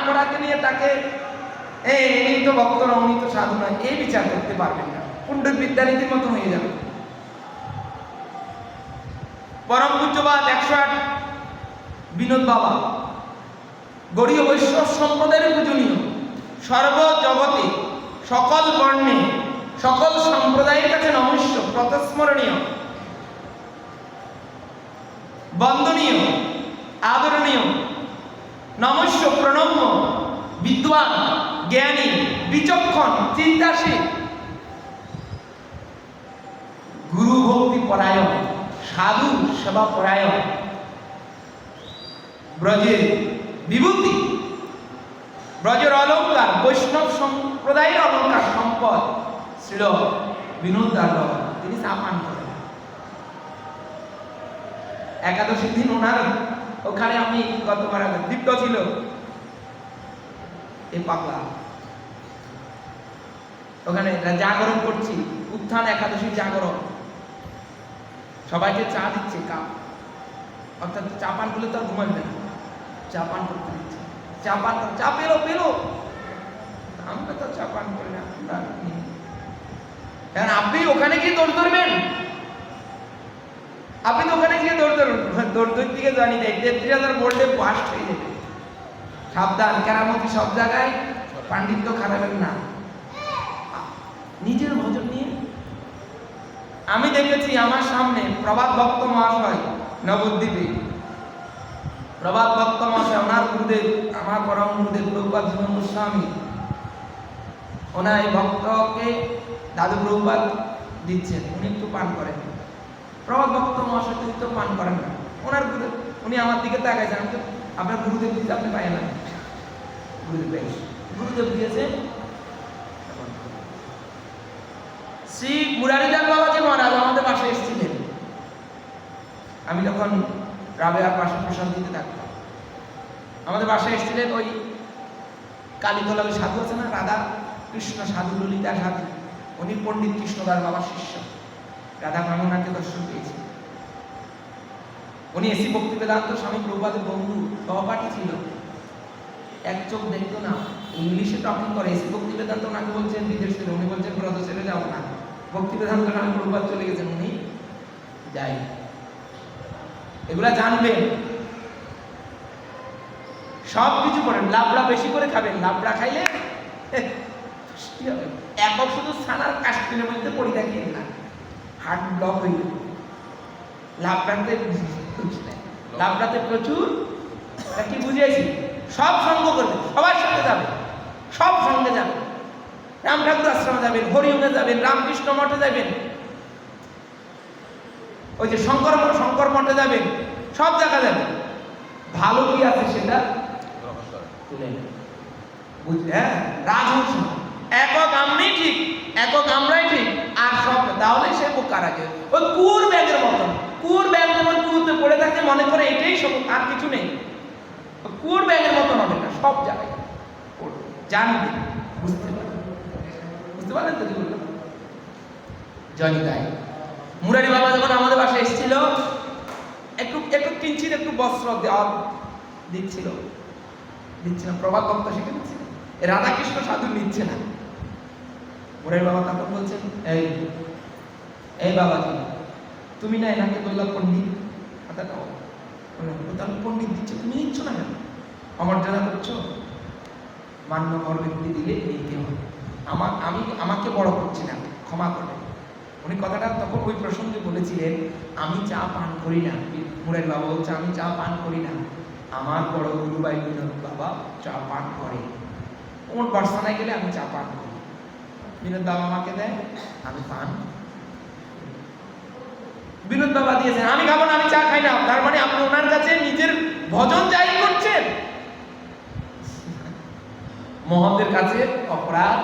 করাকে নিয়ে তাকে এই তো ভক্ত না, উনি তো সাধু নয়, এই বিচার করতে পারবেন না, পণ্ডিত বিদ্যানীতির মতো হয়ে যাবে। পরম পূজ্যপাদ 108 বিনোদ বাবা গৌড়ীয় বৈষ্ণব সম্প্রদায়ের পূজনীয়, সর্বজগতে সকল বর্ণে সকল সম্প্রদায়ের কাছে নমস্য, প্রতস্মরণীয়, বন্দনীয়, আদরণীয়, নমস্য, প্রণম্য, বিদ্বান, জ্ঞানী, বিচক্ষণ, চিন্তাশীল, গুরু ভক্তি পরায়ণ, সাধু সেবা পরায়ণ, ব্রজের বিভূতি, ব্রজের অলঙ্কার, বৈষ্ণব সম্প্রদায়ের অলঙ্কার সম্পদ শ্রীল বিনোদ দাস বাবা, তিনি চা পান করেন। একাদশীর দিন ওনার ওখানে আমি গতবার দীপ্ত ছিল, এই পাগলা ওখানে জাগরণ করছি, উত্থান একাদশীর জাগরণ, সবাইকে চা দিচ্ছে কাপ, অর্থাৎ চা পান করলে তো আর ঘুমাবে না, চা পান করতে দিচ্ছে, চা পান চা পেলো আমরা তো চা পান করি না। কারণ আপনি ওখানে গিয়ে দৌড় ধরবেন, আপনি তো ওখানে গিয়ে দৌড় দিকে জানি দেয় 33,000 ভোল্টে বাস্ট হয়ে যাবে। সাবধান, কেরামতি সব জায়গায় পাণ্ডিত্য খারাপের না, নিজের ভজন নিয়ে। আমি দেখেছি আমার সামনে প্রভাত ভক্ত মহাশয় নবদ্বীপে, প্রভাত ভক্ত মহাশয়, ওনার গুরুদেব আমার পরম গুরুদেব প্রভুপাদ জীবন গোস্বামী, ওনার এই ভক্তকে দাদু প্রভুপাদ দিচ্ছেন, উনি একটু পান করেন। প্রভাত ভক্ত মহাশয় তিনি তো পান করেন না, ওনার গুরুদেব, উনি আমার দিকে তাকাইছেন, আমি তো আপনার গুরুদেব দিতে আপনি পাই না, গুরুদেব দিয়েছে। শ্রী মুরারিলাল বাবাজি মহারাজ আমাদের বাসায় এসেছিলেন, আমি তখন রাবেয়ার পাশে প্রসাদ দিতে থাকতাম, আমাদের বাসায় এসেছিলেন ওই কালীতলা ওই সাধু আছে না, রাধা কৃষ্ণ সাধু, ললিতা সাধু, উনি পণ্ডিত কৃষ্ণদাস বাবার শিষ্য, রাধা কামনাকে দর্শন পেয়েছে। উনি এসি ভক্তি বেদান্ত স্বামী প্রভুপাদের বন্ধু, সহপাঠী ছিল, এক চোখ দেখতো না, ইংলিশে টকিং করে। এসি ভক্তি বেদান্ত ওনাকে বলছেন বিদেশ থেকে, উনি বলছেন ব্রত ছেড়ে যাও না, ভক্তি বেদান্ত স্বামী প্রভুপাদ চলে গেছেন, উনি যাই। এগুলা জানবেন, সব কিছু করেন। লাবড়া বেশি করে খাবেন, লাবড়া খাইলে একক শুধু ছানার কাশ্মীরের মধ্যে পড়ে থাকেন না, হার্ট ব্লক হইল। লাবড়াতে প্রচুর কি বুঝিয়েছি, সব সঙ্গ করবেন, সবার সঙ্গে যাবেন, সব সঙ্গে যাবেন, রাম ঠাকুর আশ্রমে যাবেন, হরিওমে যাবেন, রামকৃষ্ণ মঠে যাবেন, ওই যে শঙ্কর মঠে যাবেন, সব জায়গা যাবেন। ভালো কি আছে সেটা তুলে বুঝলে, হ্যাঁ, রাজহংস একক আমরাই ঠিক, একক আমরাই ঠিক, আর সব তাহলে সে বোকার আগে ওই কুয়োর ব্যাগের মতন, কুয়োর ব্যাগ যেমন কুয়োতে পড়ে থাকে মনে করে এটাই সব, আর কিছু নেই, কুয়োর ব্যাগের মতন হবে না, সব জায়গায় জানবে, বুঝতে পারলেন তো? জানি তাই মুরারি বাবা যখন আমাদের বাসায় এসেছিল, একটু কিঞ্চিত একটু বস্ত্র দেওয়া দিচ্ছিল, প্রভাত ভক্ত সেটা দিচ্ছে, রাধাকৃষ্ণ সাধু নিচ্ছে না। মুরারি বাবা তখন বলছেন, এই বাবাজি, তুমি না এনাকে বললা পণ্ডিত, পণ্ডিত দিচ্ছে, তুমি নিচ্ছ না কেন? অমর্যাদা করছো, মান্য বড় ব্যক্তি দিলে নিতে হবে, আমাকে বড় করছি না, ক্ষমা করে। উনি কথাটা তখন ওই প্রসঙ্গে বলেছিলেন, আমি চা পান করি না। মুরারি বাবা বলছে, আমি চা পান করি না, আমার বড় গুরু ভাই বিনোদ বাবা চা পান করে, ওর বার্সানায় গেলে আমি চা পান করি, বিনোদ বাবা আমাকে দেয়, আমি পান। বিনোদ বাবা দিয়েছেন, আমি খাবো না, আমি চা খাই না, তার মানে আপনি ওনার কাছে নিজের ভজন জাহির করছেন। মহতের কাছে অপরাধ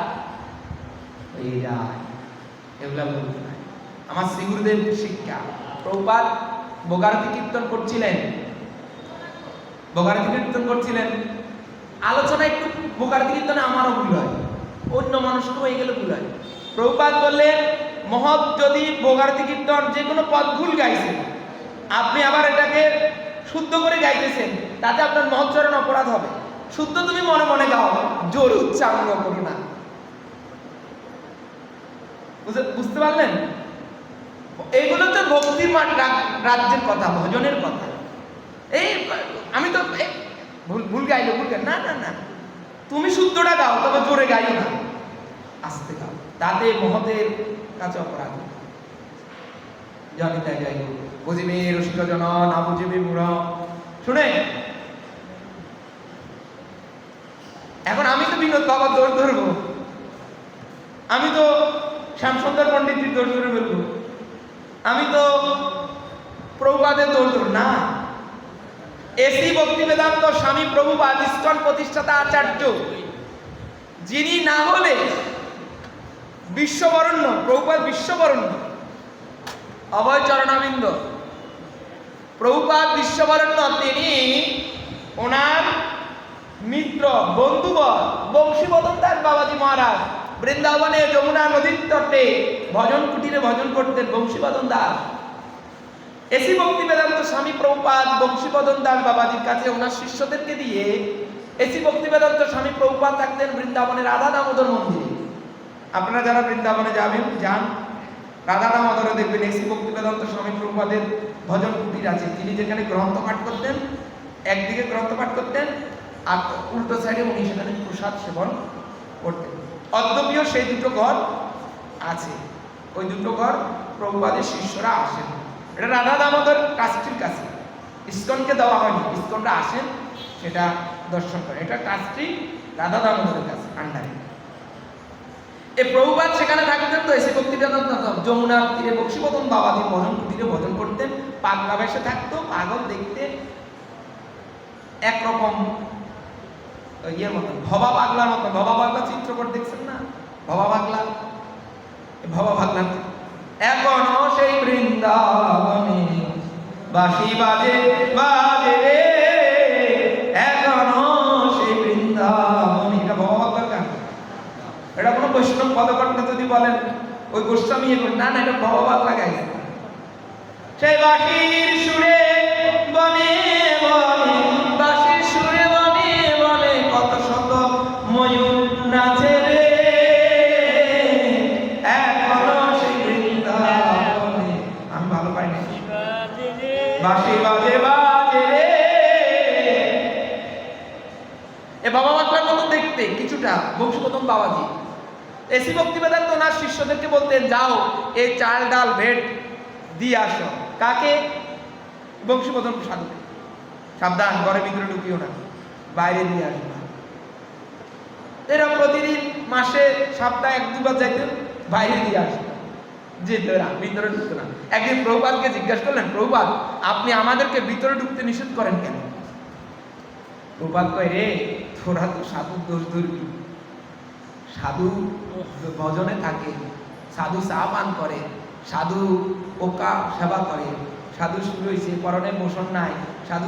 হয়ে যায়, এগুলা বলতে নাই। আমার শ্রী গুরুদেব শিক্ষা, প্রভুপাদ বগারতি কীর্তন করছিলেন, আলোচনা একটু বগারতি কীর্তনে আমারও ভুল হয়, অন্য মানুষকে হয়ে গেলে ভুল হয়। প্রভুপাদ বললেন, মহৎ যদি বগারতি কীর্তন যে কোনো পদ ভুল গাইছেন, আপনি আবার এটাকে শুদ্ধ করে গাইতেছেন, তাতে আপনার মহৎচরণ অপরাধ হবে। শুদ্ধ তুমি মনে মনে গাও, জোর উচ্চারণ করো না। বুঝতে পারলেন? এইগুলো তো ভক্তির রাজ্যের কথা, ভজনের কথা। এই আমি তো ভুল গাইলো, না না না, তুমি শুদ্ধটা গাও, তবে জোরে গাইও না, আস্তে গাও, তাতে মহতের কাছে অপরাধ। জানি তাই যাই বুঝিবে রসিক জন, না বুঝিবে বুড়ো। শুনে এখন আমি তো বিনোদ বাবা দৌড় ধরবো, আমি তো শ্যামসুন্দর পণ্ডিতের দৌড় ধরে ফেলবো, আমি তো প্রভুপাদের দৌড় ধরব না। এসি ভক্তি বেদান্ত স্বামী প্রভুপাদ ইস্কন প্রতিষ্ঠাতা আচার্য, যিনি না হলে বিশ্ববরণ্য, প্রভুপাদ বিশ্ববরণ্য, অভয় চরণাবিন্দ, প্রভুপাদ বিশ্ববরণ্য, তিনি ওনার মিত্র বন্ধুবর বংশীবদন দাস বাবাজি মহারাজ বৃন্দাবনে যমুনা নদীর তটে ভজন কুটিরে ভজন করতেন বংশীবদন দাস। এসি ভক্তি বেদান্ত স্বামী প্রভুপাদ বংশীবদন দাস বাবাজির কাছে ওনার শিষ্যদেরকে দিয়ে এসি ভক্তি বেদান্ত স্বামী প্রভুপাদ থাকতেন বৃন্দাবনের রাধা দামোদর মন্দিরে। আপনারা যারা বৃন্দাবনে যাবেন, যান, রাধা দামোদরে দেখবেন এসি ভক্তি বেদান্ত স্বামী প্রভুপাদের ভজন কুটির আছে। তিনি যেখানে গ্রন্থ পাঠ করতেন, একদিকে গ্রন্থ পাঠ করতেন আর উল্টো সাইডে উনি সেখানে প্রসাদ সেবন করতেন। অদ্যপিও সেই দুটো ঘর আছে, ওই দুটো ঘর প্রভুপাদের শিষ্যরা আসেন। এটা রাধা দামোদর ট্রাস্টির কাছে, ইস্কনকে দেওয়া হয়নি, ইস্কনরা আসেন সেটা দর্শন করে। এটা ট্রাস্টি রাধা দামোদরের কাছে আন্ডারে। এই প্রভুপাদ সেখানে থাকতেন তো এসে ভক্তি বেদান্ত যমুনার তীরে বংশীবদন বাবাজি ভজন কুটিরে ভজন করতেন। পাগলা বেশে থাকতো, পাগল দেখতে একরকম ইয়ের মতন, ভবা পাগলার মতন। ভবা পাগলা চিত্রপট দেখছেন না? ভবা পাগলা, ভবা পাগলা এখনো সেই বৃন্দাবনে বাঁশি বাজে বাজে রে, এখনো সেই বৃন্দাবনে। এটা ভবা পাগলার গান। এটা কোনো বৈষ্ণব পদকর্তা যদি বলেন ওই গোস্বামী না, না, এটা ভবা পাগলা গাইছে। সেই বাঁশির সুরে বনে বনে, বাঁশির সুরে বনে বনে কত শত ময়ূর নাচে রে, এখনো সেই বৃন্দাবনে। আমি ভালো পাই না, বাঁশি বাজে বাজে রে। এ বাবা পাগলার মতো দেখতে কিছুটা বংশীবদন বাবাজি। এসি ভক্তি বেদান্ত ওনার শিষ্যদেরকে বলতেন, যাও এই চাল ডাল ভেট দিয়ে আসো। কাকে? বংশীবদন সাধুকে। সাবধান, ঘরের ভিতরে ঢুকিও না, বাইরে দিয়ে আসবে। এরা প্রতিদিন মাসে সপ্তাহে এক দুবার যাইতেন, বাইরে দিয়ে আসবে, যেত না, ভিতরে ঢুকতো না। একদিন প্রভুপাদকে জিজ্ঞাসা করলেন, প্রভুপাদ আপনি আমাদেরকে ভিতরে ঢুকতে নিষেধ করেন কেন? প্রভুপাদ কয়, রে তোরা তো সাধুর দোষ ধরবি। সাধু ভজনে থাকে, সাধু চা পান করে, সাধু পোকা সেবা করে, সাধু শুরু হয়েছে পরনে মোশন নাই, সাধু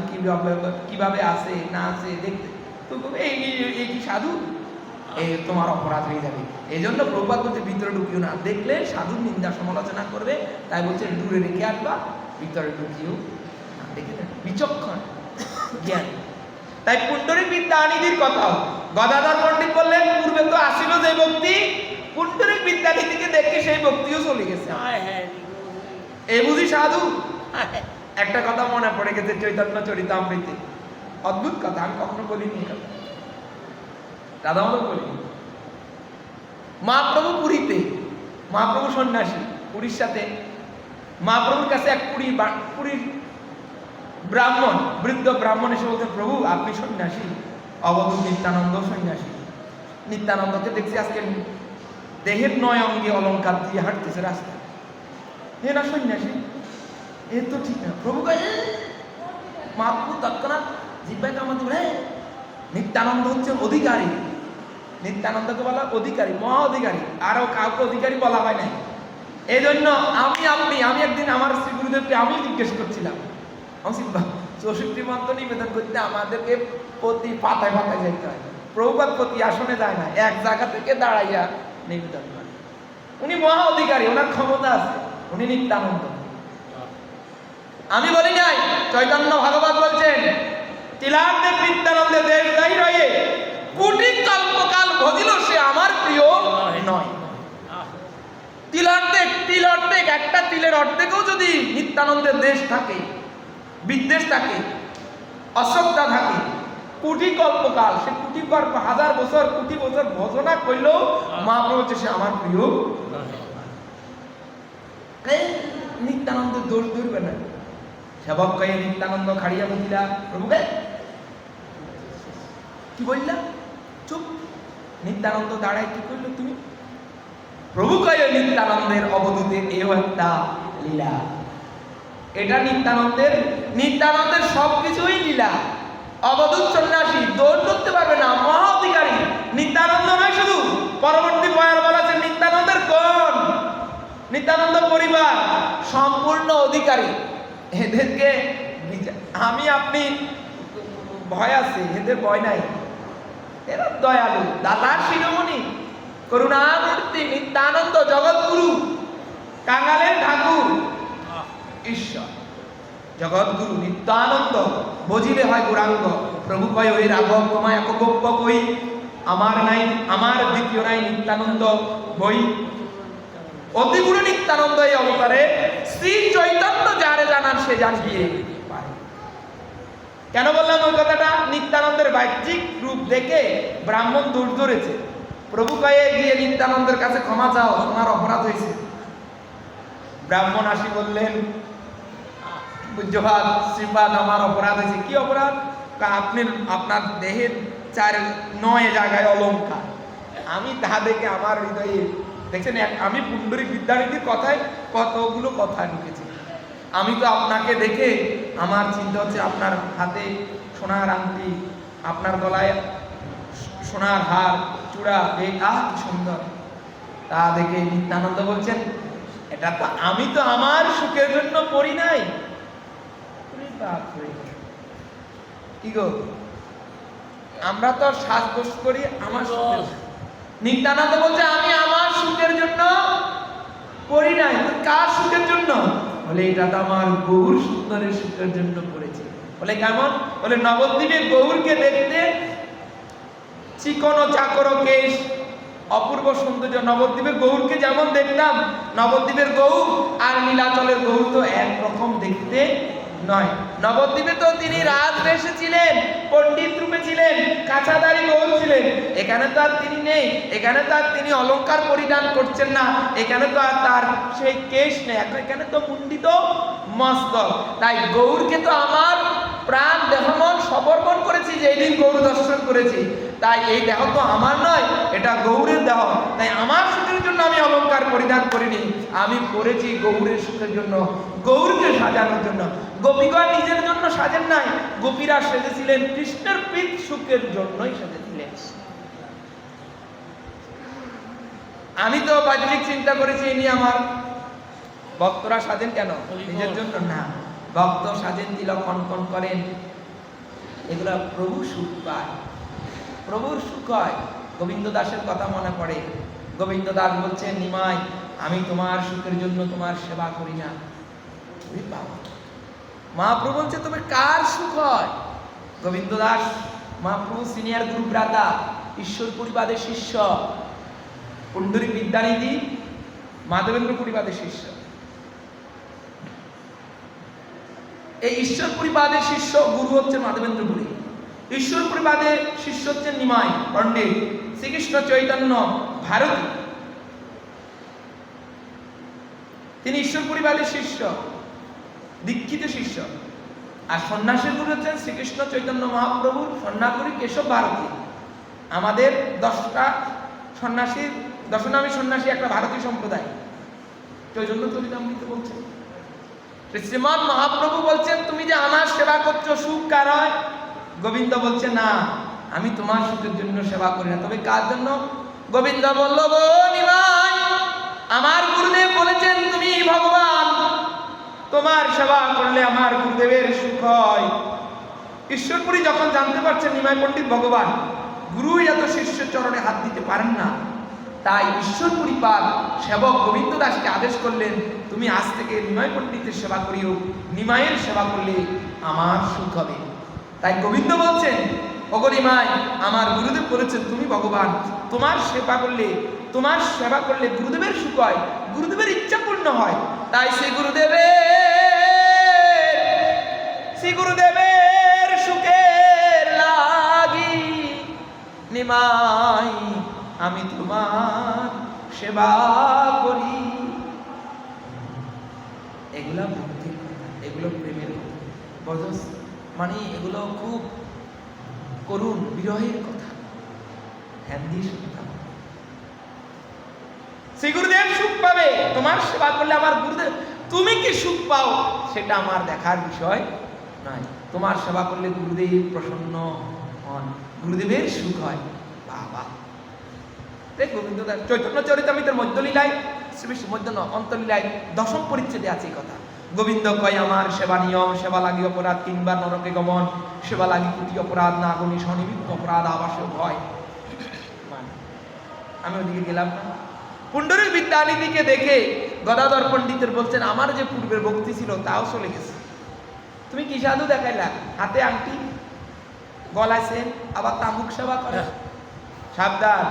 কিভাবে আছে না আছে দেখতে তো এই কি সাধু? এই তোমার অপরাধ হয়ে যাবে। এই জন্য প্রভুপাদ বলতে ভিতরে ঢুকিও না, দেখলে সাধুর নিন্দা সমালোচনা করবে, তাই বলছে দূরে রেখে আসবা, ভিতরে ঢুকিও না। দেখে বিচক্ষণ জ্ঞান। তাই পুণ্ডরীক বিদ্যা আনিদির কথাও গদাধর পণ্ডিত বললেন, পূর্বে তো আসিল যে ভক্তি, পুণ্ডরীক বিদ্যানীতিকে দেখে সেই ভক্তিও চলে গেছে। এই বুঝি সাধু? একটা কথা মনে পড়ে গেছে চৈতন্য চরিতামৃতে, অদ্ভুত কথা, আমি কখনো বলিনি কথা, দাদাও বলি। মহাপ্রভু পুরীতে, মহাপ্রভু সন্ন্যাসী, উড়িষ্যাতে মহাপ্রভুর কাছে এক পুরীর ব্রাহ্মণ, বৃদ্ধ ব্রাহ্মণ এসে বলতেন, প্রভু আপনি সন্ন্যাসী? অবধূত নিত্যানন্দ সন্ন্যাসী। নিত্যানন্দকে দেখছি আজকে দেহের 9 অঙ্গে অলঙ্কার দিয়ে হাঁটতেছে রাস্তায়, এ না সন্ন্যাসী, এ তো ঠিক না। প্রভু মহাপ্রভু তৎক্ষণাৎ জিব্বাই কামড় দিবে, নিত্যানন্দ হচ্ছে অধিকারী, নিত্যানন্দকে বলা অধিকারী, মহা অধিকারী, আরো কাউকে অধিকারী বলা হয় নাই। এই জন্য আমি একদিন আমার শ্রী গুরুদেবকে আমি জিজ্ঞেস করছিলাম, 64 মন্ত্র নিবেদন করতে আমাদেরকে প্রতি পাতায় পাতায় যাইতে হয়, প্রভুপাদ প্রতি আসনে যায় না, এক জায়গা থেকে দাঁড়াইয়া নিবেদন করে। উনি মহা অধিকারী, ওনার ক্ষমতা আছে, উনি নিত্যানন্দ। আমি বলি নাই, চৈতন্য ভাগবত বলছেন তিলার্থে নিত্যানন্দে দেশ যাই রয়ে কোটি কল্পকাল ভজিল সে আমার প্রিয় নয়। তিল অর্ধেক, একটা তিলের অর্ধেকও যদি নিত্যানন্দের দেশ থাকে, বিদ্বেষ থাকে, অশ্রদ্ধা থাকে, কোটি কল্পকাল, সে কোটি কল্প, হাজার বছর, কোটি বছর ভজনা করলেও মহাপ্রভু হচ্ছে সে আমার প্রিয়। নিত্যানন্দ দোষ ধরবে না। সেবক কয়ে নিত্যানন্দ খাড়িয়া বলিলা প্রভুকে কি বললা, চুপ। নিত্যানন্দ দাঁড়ায়, কি করলো তুমি? প্রভু কয়ে নিত্যানন্দের অবধূতে এও একটা লীলা। এটা নিত্যানন্দের সবকিছুই লীলা। অবধূত সন্ন্যাসী দৌড় করতে পারবে না, মহা অধিকারী। নিত্যানন্দ নয় শুধু, পরবর্তী বয়ার বলা আছে নিত্যানন্দের কোন, নিত্যানন্দ পরিবার সম্পূর্ণ অধিকারী। এদেরকে আমি আপনি ভয় আছে, এদের ভয় নাই। এরা দয়ালু, দাতার শিরোমণি, করুণামূর্তি, নিত্যানন্দ জগৎগুরু, কাঙালের ঠাকুর, ঈশ্বর জগৎগুরু নিত্যানন্দ। বজিলে হয় গৌরাঙ্গ। প্রভু কয় ওই রাঘব তোমায় এক গপ্প কই, আমার নাই, আমার দ্বিতীয় নাই নিত্যানন্দ বই। অতিগুরু নিত্যানন্দ এই অবতারে শ্রী চৈতন্য যারে জানান সে জানিয়ে পারে। কেন বললাম ওই কথাটা? নিত্যানন্দের বাহ্যিক রূপ দেখে ব্রাহ্মণ দোষ ধরেছে। প্রভু কয়ে গিয়ে নিত্যানন্দের কাছে ক্ষমা চাও, তোমার অপরাধ হয়েছে। ব্রাহ্মণ আসি বললেন, পূজ্যপাদ শ্রীপাদ আমার অপরাধ হয়েছে। কি অপরাধ? আপনার দেহের 4-9 জায়গায় অলঙ্কার, আমি তাহা দেখে আমার হৃদয়ে দেখছেন, আমি পুণ্ডরিক বিদ্যানিধির কথায় কতগুলো কথা ঢুকেছি। আমি তো আপনাকে দেখে আমার চিন্তা হচ্ছে আপনার হাতে সোনার আংটি, আপনার গলায় সোনার হার, চূড়া, কি সুন্দর। তা দেখে নিত্যানন্দ বলছেন, এটা তো আমি তো আমার সুখের জন্য পড়ি নাই। কি গো, আমরা তো সাজগোজ করি আমার সুখের। নিত্যানন্দ বলছে আমি আমার সুখের জন্য পড়ি নাই। কার সুখের জন্য? বলে এটা তো আমার গৌর সুন্দরের সুখের জন্য পড়েছি। বলে কেমন? বলে নবদ্বীপে গৌরকে দেখতে চিকন ও চাকর কেশ, অপূর্ব সৌন্দর্য। নবদ্বীপের গৌরকে যেমন দেখতাম, নবদ্বীপের গৌর আর নীলাচলের গৌর তো একরকম দেখতে নয়। নবদ্বীপে তো তিনি রাজবেশে ছিলেন, পণ্ডিত রূপে ছিলেন, কাঁচাদারি গৌর ছিলেন। এখানে তো আর তিনি নেই, এখানে তো আর তিনি অলংকার পরিধান করছেন না, এখানে তো আর তার সেই কেশ নেই, এখানে তো মুন্ডিত মস্তক। তাই গৌরকে তো আমার প্রাণ দেহ মন সমর্পণ করেছি যেই দিন গৌর দর্শন করেছি। তাই এই দেহ তো আমার নয়, এটা গৌরের দেহ। তাই আমার সুখের জন্য আমি অলংকার পরিধান করিনি, আমি করেছি গৌরের সুখের জন্য, গৌরকে সাজানোর জন্য। গোপীগণ নিজের জন্য সাজেন নাই, গোপীরা সেজেছিলেন কৃষ্ণের প্রীত সুখের জন্যই সেজেছিলেন। আমি তো বাহ্যিক চিন্তা করেছি ইনি আমার। ভক্তরা সাজেন কেন? নিজের জন্য না, ভক্ত সাজেন, তিলক কনকন করেন, এগুলা প্রভু সুখ পায়, প্রভুর সুখ হয়। গোবিন্দ দাসের কথা মনে পড়ে। গোবিন্দ দাস বলছেন, নিমাই আমি তোমার সুখের জন্য তোমার সেবা করি না। মহাপ্রভু বলছে তবে কার সুখ হয়? গোবিন্দ দাস মহাপ্রভু সিনিয়র গুরু ভ্রাতা, ঈশ্বর পরিবাদের শিষ্য, পুণ্ডরিক বিদ্যানিধি মাধবেন্দ্র পরিবাদের শিষ্য। এই ঈশ্বর পরিবাদের শিষ্য গুরু হচ্ছে মাধবেন্দ্র পুরী, ঈশ্বর পরিবাদের শিষ্য হচ্ছেন নিমাই পণ্ডিত শ্রীকৃষ্ণ চৈতন্য ভারতী। তিনি ঈশ্বর পরিবারের শিষ্য, দীক্ষিত শিষ্য। আর সন্ন্যাসীর গুরু হচ্ছেন শ্রীকৃষ্ণ চৈতন্য মহাপ্রভুর সন্ন্যাসী কেশব ভারতী। আমাদের 10টা সন্ন্যাসীর, দশনামী সন্ন্যাসী একটা ভারতীয় সম্প্রদায়। চৈতন্য চরিতামৃত বলছেন, শ্রীমৎ মহাপ্রভু বলছেন তুমি যে আমার সেবা করছো সুখ কার হয়? গোবিন্দ বলছে না, আমি তোমার সুখের জন্য সেবা করি না। তবে কার জন্য? গোবিন্দ বলল, নিমাই আমার গুরুদেব বলেছেন তুমি ভগবান, তোমার সেবা করলে আমার গুরুদেবের সুখ হয়। ঈশ্বরপুরী যখন জানতে পারছেন নিমাই পণ্ডিত ভগবান, গুরুই এত শিষ্যের চরণে হাত দিতে পারেন না, তাই ঈশ্বরপুরী পাদ সেবক গোবিন্দ দাসকে আদেশ করলেন, তুমি আজ থেকে নিমাই পণ্ডিতের সেবা করিও, নিমাইয়ের সেবা করলে আমার সুখ হবে। তাই গোবিন্দ বলছেন, অগরিমায় আমার গুরুদেব বলেছেন তুমি ভগবান, তোমার সেবা করলে গুরুদেবের সুখ হয়, গুরুদেবের ইচ্ছা পূর্ণ হয়। তাই শ্রী গুরুদেবের সুখের লাগি নিমাই আমি তোমার সেবা করি। এগুলা ভক্তির কথা, এগুলো প্রেমের কথা, বজস মানে এগুলো খুব করুণ বিরহের কথা। হ্যান্দি শুনতাম শ্রী গুরুদেব সুখ পাবে তোমার সেবা করলে, আমার গুরুদেব তুমি কি সুখ পাও সেটা আমার দেখার বিষয় নয়। তোমার সেবা করলে গুরুদেব প্রসন্ন হন, গুরুদেবের সুখ হয়। বাবা গোবিন্দ দাস চৈতন্য চরিতামৃতের মধ্যলীলায় অন্তলীলায় 10ম পরিচ্ছেদে আছে এই কথা। গোবিন্দ কয় আমার সেবা নিয়ম, সেবা লাগি অপরাধ 3 বার নরকে গমন, সেবা লাগি কোটি অপরাধ না গণি স্বনিমিত্ত অপরাধ আবাসক হয়। আমি ওদিকে গেলাম না। পুণ্ডরীক বিদ্যানিধিকে দেখে গদাধর পণ্ডিতের বলছেন আমার যে পূর্বের ভক্তি ছিল তাও চলে গেছে। তুমি কি সাধু দেখাইলা, হাতে আংটি, গলায় সেন, আবার তামুক সেবা করে। সাবধান,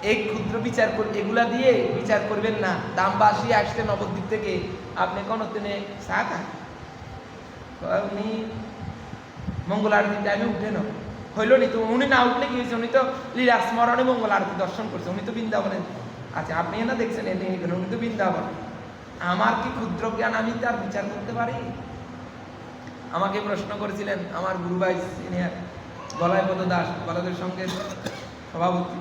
এই ক্ষুদ্র বিচার এগুলা দিয়ে বিচার করবেন না। দামবাসী আসছে নবদ্বীপ থেকে, আপনি কোন দিনে চা খান, উনি মঙ্গল আরতির টাইমে উঠে না হইল নি, তো উনি না উঠলে কি হয়েছে, উনি তো লীলা স্মরণে মঙ্গল আরতি দর্শন করছে, উনি তো বৃন্দাবনে। আচ্ছা আপনি না দেখছেন এখানে, উনি তো বৃন্দাবন। আমার কি ক্ষুদ্র জ্ঞান, আমি তার বিচার করতে পারি? আমাকে প্রশ্ন করেছিলেন আমার গুরু ভাই সিনিয়র গলায়পদ দাস, গলাদের সঙ্গে সভাপতি,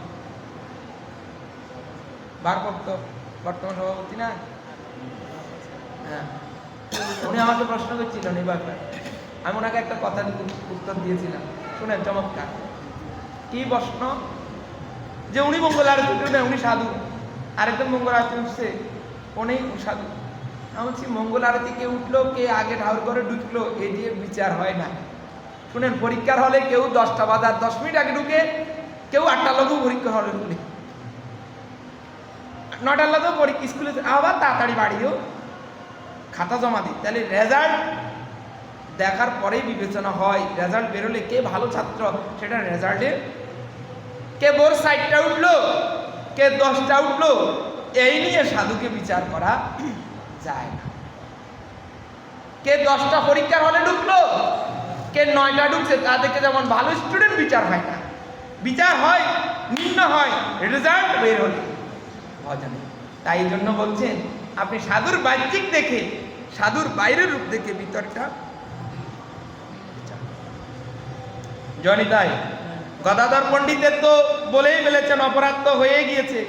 ভারপ্রাপ্ত বর্তমান সভাপতি না, হ্যাঁ, উনি আমাকে প্রশ্ন করছিলেন এই ব্যাপারে। আমি ওনাকে একটা কথা উত্তর দিয়েছিলাম, শুনেন চমৎকার। কি প্রশ্ন? যে উনি মঙ্গল আরতি উঠে, উনি সাধু, আরেকজন মঙ্গল আরতি উঠছে, উনি সাধু। আমি বলছি মঙ্গল আরতি কে উঠলো, কে আগে ঠাকুর করে ঢুকলো, এই দিয়ে বিচার হয় না। শুনেন, পরীক্ষার হলে কেউ 10টা বাজার 10 মিনিট আগে ঢুকে, কেউ 8টার লগেও পরীক্ষা হলে ঢুকে, 9টার লগেও পরীক্ষা স্কুলে, আবার তাড়াতাড়ি বাড়িও খাতা জমা দিই। তাহলে রেজাল্ট দেখার পরেই বিবেচনা হয়, রেজাল্ট বেরোলে কে ভালো ছাত্র সেটা রেজাল্টে। কে বোর 60টা উঠলো, কে 10টা উঠলো, এই নিয়ে সাধুকে বিচার করা যায় না। কে 10টা পরীক্ষার হলে ঢুকলো, কে 9টা ঢুকছে, তাদেরকে যেমন ভালো স্টুডেন্ট বিচার হয় না, বিচার হয় নিম্ন হয় রেজাল্ট বের হলে ভজনে। তাই জন্য বলছেন আপনি সাধুর বাহ্যিক দেখে, সাধুর বাইরের রূপ দেখে ভিতরটা জনিতাই। গদাধর পণ্ডিতের তো বলেই ফেলেছেন অপরাধ তো হয়ে গিয়েছে।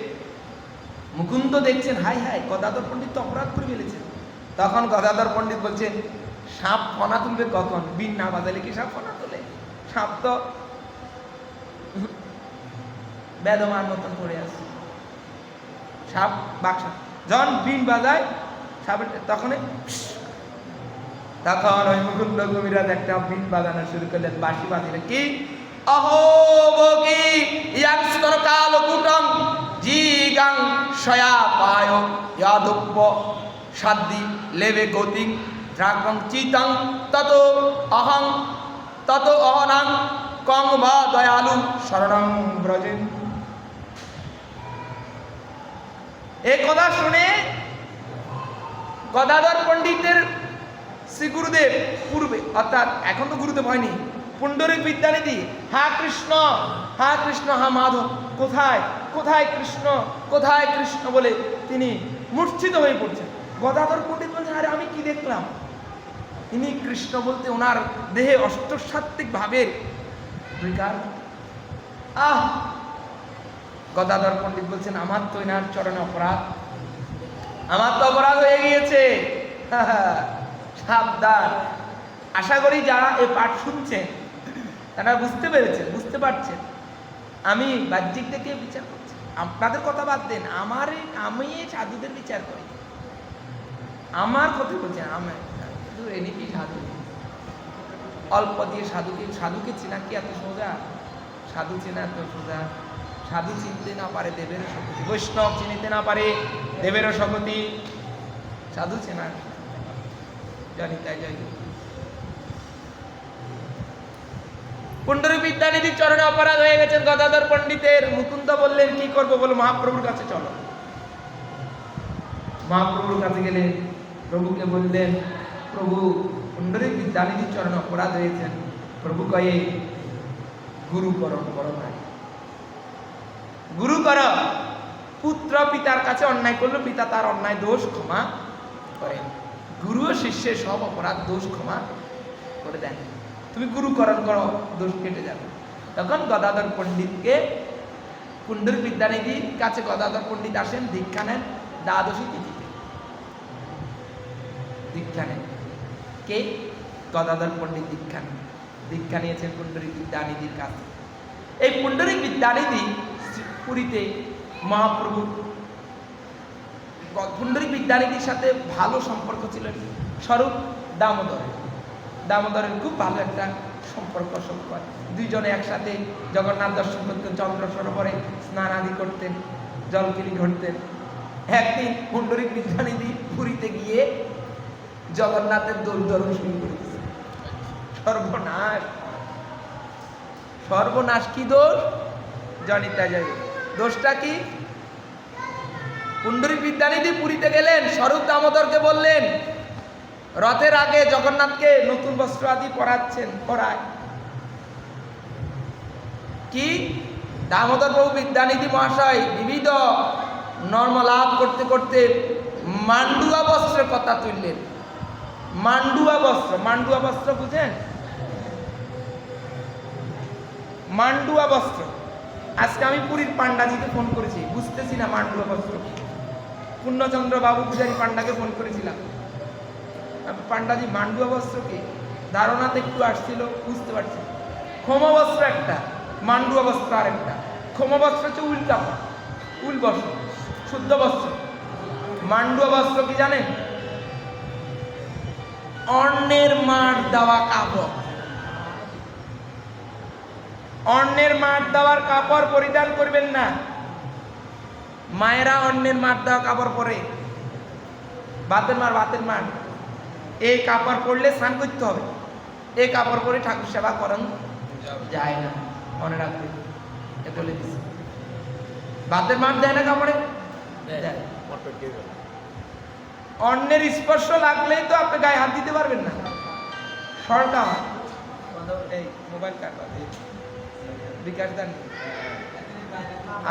মুকুন্দ দেখছেন হাই হাই গদাধর পণ্ডিত তো অপরাধ করে ফেলেছেন। তখন গদাধর পণ্ডিত বলছেন সাপ ফনা তুলবে কখন, বিন না বাজালে কি সাপ ফনা তোলে? সাপ তো বেদমার মতন পড়ে আছে, সাপ বাক্স যখন বিন বাজায় সাপের তখন ওই মুকুন্দ কবিরাজ একটা বিন বাজানো শুরু করলেন, বাঁশি বাজিলেন। কি অহো বকি ইয়াংস্তর কাল কুটং জিগাং সয়া পায় ইয়াদব্য সাদ্দি লেবে গতিং দ্রাগং চিতং তত অহনাং কং বা দয়ালু শরণং ব্রজেন। এই কথা শুনে গদাধর পণ্ডিতের শ্রী গুরুদেব পূর্বে, অর্থাৎ এখন তো গুরুদেব হয়নি, পুণ্ডরীক বিদ্যানিধি হা কৃষ্ণ হা মাধব, কোথায় কোথায় কৃষ্ণ কোথায় কৃষ্ণ বলে তিনি মূর্ছিত হয়ে পড়ছেন। গদাধর পণ্ডিত বলছেন আরে আমি কি দেখলাম, ইনি কৃষ্ণ বলতে ওনার দেহে অষ্টসাত্ত্বিক ভাবের বিকার। গদাধর পণ্ডিত বলছেন আমার তো এনার চরণে অপরাধ, আমার তো অপরাধ হয়ে গিয়েছে। সাবধান। আশা করি যারা এই পাঠ শুনছেন তারা বুঝতে পারছেন আমি বাহ্যিক থেকে বিচার করছি। আপনাদের কথা বাদ দেন, আমি সাধুদের বিচার করি, আমার কথা বলছেন। এনে কি সাধু, অল্প দিয়ে সাধুকে চেনা কি এত সোজা? সাধু চেনা এত সোজা? সাধু চিনতে না পারে দেবের শক্তি, বৈষ্ণব চিনিতে না পারে দেবেরও শক্তি, সাধু চেনা জানি তাই যাই। পুণ্ডরীক বিদ্যানিধির চরণে অপরাধ হয়ে গেছেন গদাধর পণ্ডিতের। মুকুন্দ বললেন কি করবো, বলো মহাপ্রভুর কাছে চলো। মহাপ্রভুর কাছে গেলেন, প্রভুকে বললেন, প্রভু পুণ্ডরীক বিদ্যানিধির চরণে অপরাধ হয়েছেন। প্রভু কয়ে গুরুকরণ করো ভাই, গুরু কর। পুত্র পিতার কাছে অন্যায় করলো, পিতা তার অন্যায় দোষ ক্ষমা করেন। গুরু ও শিষ্যের সব অপরাধ দোষ ক্ষমা করে দেন। তুমি গুরুকরণ করো, দোষ কেটে যাবে। তখন গদাধর পণ্ডিতকে, পুণ্ডরীক বিদ্যানিধির কাছে গদাধর পণ্ডিত আসেন, দীক্ষা নেন দ্বাদশী তিথিতে। দীক্ষা নেন কে? গদাধর পণ্ডিত দীক্ষা নিয়েছেন পুণ্ডরীক বিদ্যানিধির কাছে। এই পুণ্ডরীক বিদ্যানিধি পুরীতে মহাপ্রভু, পুণ্ডরীক বিদ্যানিধির সাথে ভালো সম্পর্ক ছিল স্বরূপ দামোদরের খুব ভালো একটা সম্পর্ক। দুইজনে একসাথে জগন্নাথ দর্শন করতেন, চন্দ্র সরোবরে স্নান আদি করতেন, জলকিলি ঘটতেন। একদিন পুণ্ডরীক বিদ্যানিধি পুরীতে গিয়ে জগন্নাথের দোল ধরন শুরু করে দিয়েছে। সর্বনাশ কি দোষ জানিতে যাবে। দোষটা কি? পুণ্ডরীক বিদ্যানিধি পুরীতে গেলেন, স্বরূপ দামোদরকে বললেন, রথের আগে জগন্নাথকে নতুন বস্ত্র আদি পরায় কি? দামোদর প্রভু বিদ্যানিধি মহাশয় বিবিধ নর্ম লাভ করতে করতে মান্ডুয়া বস্ত্রের কথা তুললেন। মান্ডুয়া বস্ত্র বুঝেন? মান্ডুয়া বস্ত্র। আজকে আমি পুরীর পান্ডাজিকে ফোন করেছি, বুঝতেছি না মান্ডুয়া বস্ত্র কি। পূর্ণচন্দ্র বাবু পূজারী পান্ডাকে ফোন করেছিলাম, পান্ডাজি মান্ডুয়া বস্ত্র কি? ধারণাতে একটু আসছিল, বুঝতে পারছি। ক্ষম বস্ত্র একটা, মান্ডুয়া বস্ত্র আরেকটা। ক্ষম বস্ত্র হচ্ছে উল বস্ত্র, শুদ্ধ বস্ত্র। মান্ডুয়া বস্ত্র কি জানেন? অন্যের মার দেওয়া কাপড়। অন্যের মার দেওয়ার কাপড় পরিধান করবেন না। মায়েরা অন্যের মার দেওয়া কাপড় পরে, ভাতের মার, এই কাপড় পরলে স্নান করতে হবে। এই কাপড় পরে ঠাকুর সেবা করেন যায় না, মনে রাখবেন। বলে দিচ্ছি, ভাতের মার দেয় না কাপড়ে। অন্যের স্পর্শ লাগলেই তো আপনি গায়ে হাত দিতে পারবেন না। সরকার এই মোবাইল বিকাশ দান।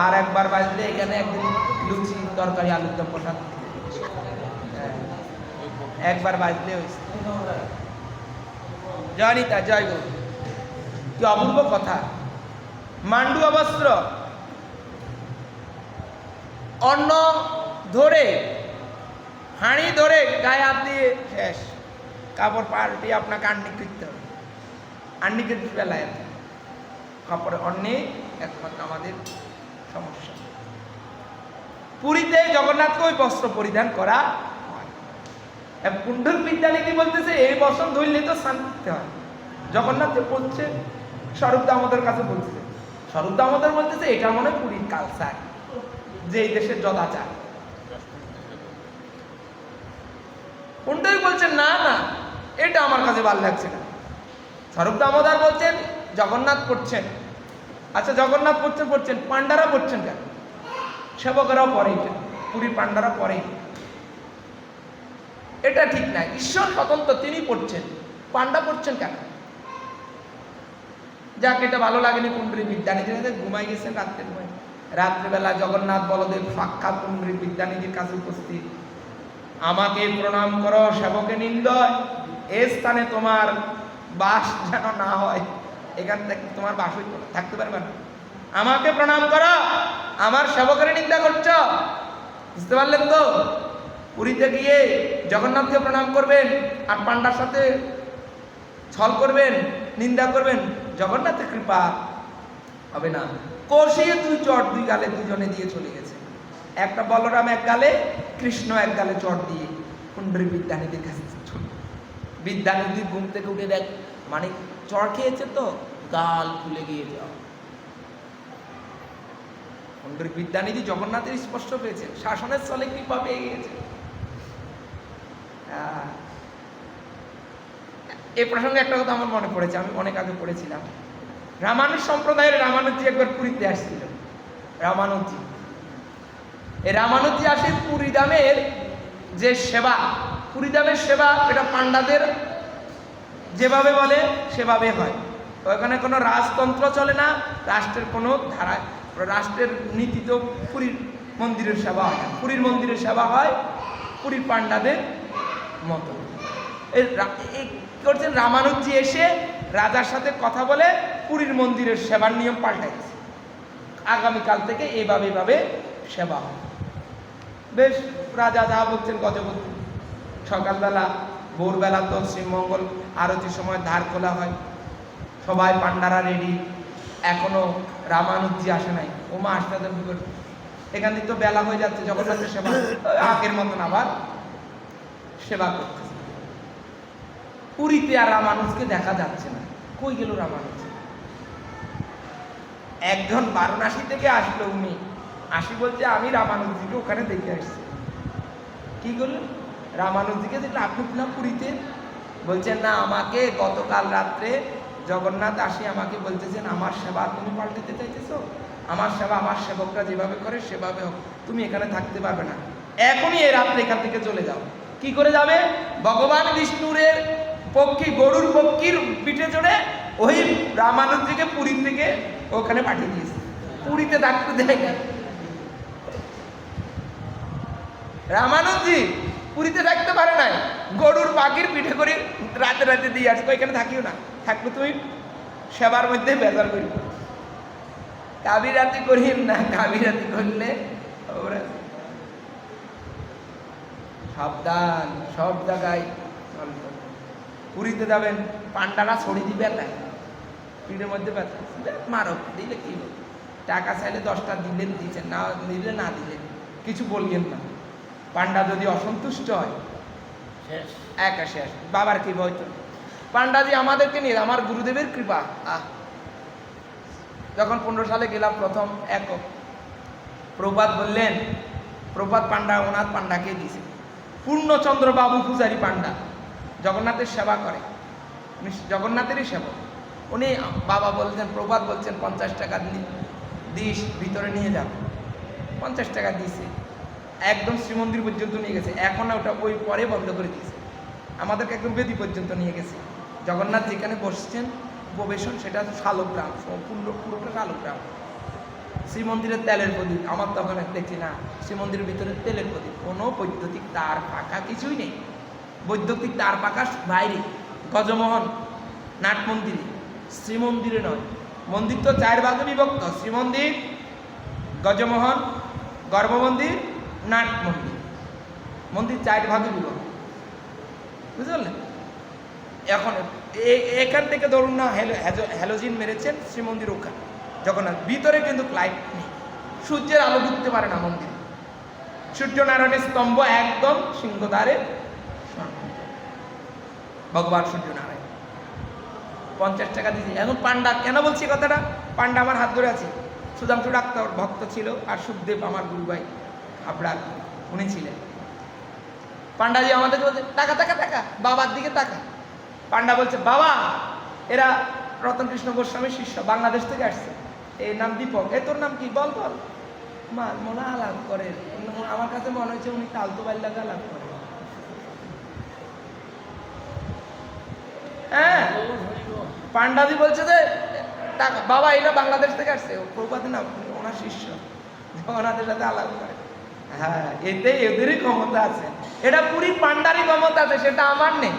আর একবার বাজলে এখানে একদিন লুচি তরকারি আলুর দম প্রসাদ একবার বাজলে হয়েছে। জয়নিতা জয় গো, কি অপূর্ব কথা। মান্ডুয়া বস্ত্র, অন্ন ধরে হাঁড়ি ধরে গায়ে হাত দিয়ে শেষ, কাপড় পাল্টে আপনাকে আন্নিক করতে হবে। আন্নিকের বেলায় কাপড়ে অন্যে একমাত্র আমাদের সমস্যা। পুরীতে জগন্নাথকে ওই বস্ত্র পরিধান করা হয়। পুণ্ডরীক বিদ্যানিধি বলতেছে এই বস্ত্র ধরলে তো শান্তিতে হয়। জগন্নাথকে বলছে, স্বরূপ দামোদর কাছে বলতেছে, স্বরূপ দামোদর বলতেছে এটা মনে পুরীর কালচার, যে এই দেশের যদাচার। পুণ্ডরীক বলছেন না না, এটা আমার কাছে ভালো লাগছে না। স্বরূপ দামোদর বলছেন জগন্নাথ পড়ছেন। আচ্ছা জগন্নাথ পড়ছেন, পান্ডারা পড়ছেন কেন? সেবকেরাও পরে, পুরীর পান্ডারা পরে, এটা ঠিক না। ঈশ্বর স্বতন্ত্র, তিনি পড়ছেন, পান্ডা পড়ছেন কেন? যাক, এটা ভালো লাগেনি পুণ্ডরীক বিদ্যানিধি। ঘুমাই গেছেন রাত্রিবেলা জগন্নাথ বলদেব সাক্ষাৎ পুণ্ডরীক বিদ্যানিধির কাছে উপস্থিত। আমাকে প্রণাম করো, সেবকে নিন্দয়, এ স্থানে তোমার বাস যেন না হয়, এখান থেকে তোমার বাস থাকতে পারবে না। আমাকে প্রণাম করো, আমার সেবকের নিন্দা করছো। বুঝতে পারলেন তো? পুরীতে গিয়ে জগন্নাথকে প্রণাম করবেন আর পান্ডার সাথে ছল করবেন, নিন্দা করবেন, জগন্নাথের কৃপা হবে না। কষিয়ে দুই চট দুই গালে দুজনে দিয়ে চলে গেছে। একটা বলরাম এক গালে, কৃষ্ণ এক গালে চট দিয়ে পুণ্ডরীক বিদ্যানিধির কাছে। বিদ্যানিধি ঘুম থেকে উঠে দেখ, মানে চট খেয়েছে তো গাল ফুলে গিয়ে যাও। পুণ্ডরীক বিদ্যানিধি জগন্নাথের স্পর্শ পেয়েছেন, শাসনের স্থলে কৃপা পেয়ে গিয়েছে। এই প্রসঙ্গে একটা কথা আমার মনে পড়েছে, আমি অনেক আগে পড়েছিলাম। রামানুজ সম্প্রদায়ের রামানুজি একবার পুরীতে আসছিল। রামানুজি, এই রামানুজি আসে পুরীধামের যে সেবা, পুরীধামের সেবা এটা পাণ্ডাদের যেভাবে বলে সেভাবে হয়। ওখানে কোনো রাজতন্ত্র চলে না, রাষ্ট্রের কোনো ধারা, রাষ্ট্রের নীতিতে পুরীর মন্দিরের সেবা হয় না। পুরীর মন্দিরের সেবা হয় পুরীর পাণ্ডাদের মতো। এই করছেন রামানুজি এসে রাজার সাথে কথা বলে পুরীর মন্দিরের সেবার নিয়ম পাল্টাই দিয়েছে। আগামীকাল থেকে এইভাবে সেবা হয়। বেশ, রাজা যা বলছেন গজপতি। সকালবেলা ভোরবেলা তো শ্রীমঙ্গল আরতির সময় ধার খোলা হয়, সবাই পাণ্ডারা রেডি, এখনো রামানুজি আসে নাই। ওমা আসতে বিপদ, এখান থেকে তো বেলা হয়ে যাচ্ছে, জগন্নাথের সেবা আগের মতন আবার সেবা করতেছে। পুরীতে আর রামানুজকে দেখা যাচ্ছে না, কই গেল রামানুজ? একজন বারাণসী থেকে আসলো, উনি আসি বলছে আমি রামানুজিকে ওখানে দেখে আসছি। কি করলেন? রামানুজিকে দেখলে আপনি না পুরীতে? বলছেন না, আমাকে গতকাল রাত্রে জগন্নাথ আসি আমাকে বলতেছেন আমার সেবা তুমি পাল্টাতে চাইতেছো, আমার সেবা আমার সেবকরা যেভাবে করে সেভাবে হোক, তুমি এখানে থাকতে পারবে না, এখনই এই রাত্রে এখান থেকে চলে যাও। কি করে যাবে? ভগবান বিষ্ণুরের পক্ষী, গরুর পক্ষীর পিঠে চড়ে ওই রামানুজিকে পুরী থেকে ওখানে পাঠিয়ে দিয়েছে। পুরীতে থাকতে দেয় না রামানুজি, পুরীতে থাকতে পারে নাই, গরুর পাখির পিঠে করে রাতে রাতে দিয়ে আসবো, এখানে থাকিও না, থাকবে তুমি সেবার মধ্যে বেজার করি। কাবিরাতি করি না, কাবিরাতি করলে সাবধান, সব জায়গায়। পুরীতে যাবেন, পান্ডারা ছড়ি দিবে তাই পিঠের মধ্যে ব্যথা, মারো দিলে কি হবে? টাকা চাইলে 10টা দিলেন, দিচ্ছেন, না দিলে না দিলেন, কিছু বললেন না। পান্ডা যদি অসন্তুষ্ট হয় একা শেষ। বাবার কি বইতো পান্ডাজি আমাদেরকে নিয়ে, আমার গুরুদেবের কৃপা। যখন 15 সালে গেলাম প্রথম একক, প্রভাত বললেন, প্রভাত পান্ডা ওনার পান্ডাকে দিয়েছে। পূর্ণচন্দ্র বাবু পূজারী পান্ডা জগন্নাথের সেবা করে, উনি জগন্নাথেরই সেবক। উনি বাবা বলছেন, প্রভাত বলছেন 50 টাকা দিস, ভিতরে নিয়ে যাবে। 50 টাকা দিয়েছে, একদম শ্রীমন্দির পর্যন্ত নিয়ে গেছে। এখন ওটা ওই পরে বন্ধ করে দিয়েছে, আমাদেরকে একদম বেদি পর্যন্ত নিয়ে গেছে। জগন্নাথ যেখানে বসছেন উপবেশন, সেটা শালগ্রাম, পুরোটা শালগ্রাম। শ্রীমন্দিরের তেলের প্রদীপ, আমার তখন দেখছি না, শ্রীমন্দিরের ভিতরে তেলের প্রদীপ, কোনো বৈদ্যুতিক তার পাখা কিছুই নেই। বৈদ্যুতিক তার পাখা বাইরে গজমোহন নাট মন্দিরে, শ্রীমন্দিরে নয়। মন্দির তো 4 ভাগে বিভক্ত, শ্রীমন্দির, গজমোহন, গর্ভমন্দির, নাট মন্দির। মন্দির 4 ভাগে বিভক্ত, বুঝতে পারলেন? এখন এখান থেকে ধরুন না হ্যালোজিন মেরেছেন শ্রীমন্দির ওখানে, জগন্নাথ ভিতরে কিন্তু লাইট নেই, সূর্যের আলো ঢুকতে পারে না মন্দিরে। সূর্যনারায়ণের স্তম্ভ একদম সিংহদ্বারে ভগবান সূর্যনারায়ণ। 50 টাকা দিয়েছি। এখন পান্ডা কেন বলছি কথাটা? পান্ডা আমার হাত ধরে আছে। সুধাংশু ডাক্তার ভক্ত ছিল, আর সুখদেব আমার গুরু ভাই হাবড়ার, উনি ছিলেন। পান্ডাজি আমাদেরকে বলছে টাকা টাকা টাকা, বাবার দিকে টাকা। পান্ডা বলছে বাবা, এরা রতন কৃষ্ণ গোস্বামীর শিষ্য, বাংলাদেশ থেকে আসছে, এর নাম দীপক। এ তোর নাম কি? বল বল। মনে আলাপ করে, আমার কাছে মনে হয়েছে উনি তালতো বাল্যাকে আলাপ করে। হ্যাঁ, পান্ডাজি বলছে যে টাকা, বাবা এটা বাংলাদেশ থেকে আসছে, প্রভুপাদের নাম, ওনার শিষ্য, ওনাদের সাথে আলাপ করে। হ্যাঁ, এতে এদেরই ক্ষমতা আছে, এটা পুরী পান্ডারই ক্ষমতা আছে, সেটা আমার নেই।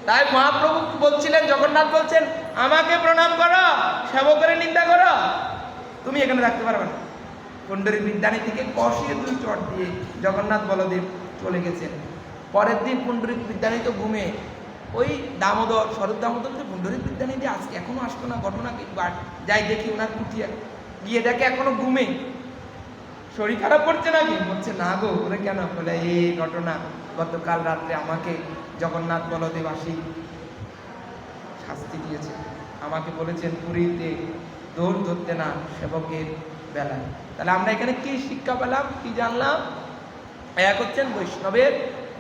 তাই মহাপ্রভু বলছিলেন, জগন্নাথ বলছেন আমাকে প্রণাম করো, সেবকের নিন্দা করো, তুমি এখানে থাকতে পারবে না। পুণ্ডরীক বিদ্যানীতিকে কষিয়ে 2 চট দিয়ে জগন্নাথ বলদেব চলে গেছেন। পরের দিন পুণ্ডরীক বিদ্যানীতি ঘুমে, ওই দামোদর, শরৎ দামোদর যে পুণ্ডরীক বিদ্যানীতি আজকে এখনো আসতো না, ঘটনা কি যাই দেখি ওনার কুটিয়া গিয়ে দেখে এখনো ঘুমে। শরীর খারাপ করছে নাকি? বলছে না গো, ওরে কেন? বলে এই ঘটনা, গতকাল রাত্রে আমাকে জগন্নাথ বলদেব আসি শাস্তি দিয়েছে, আমাকে বলেছেন পুরীতে দৌড় ধরতে না সেবকের বেলায়। তাহলে আমরা এখানে কি শিক্ষা পেলাম, কি জানলাম? এক হচ্ছেন বৈষ্ণবের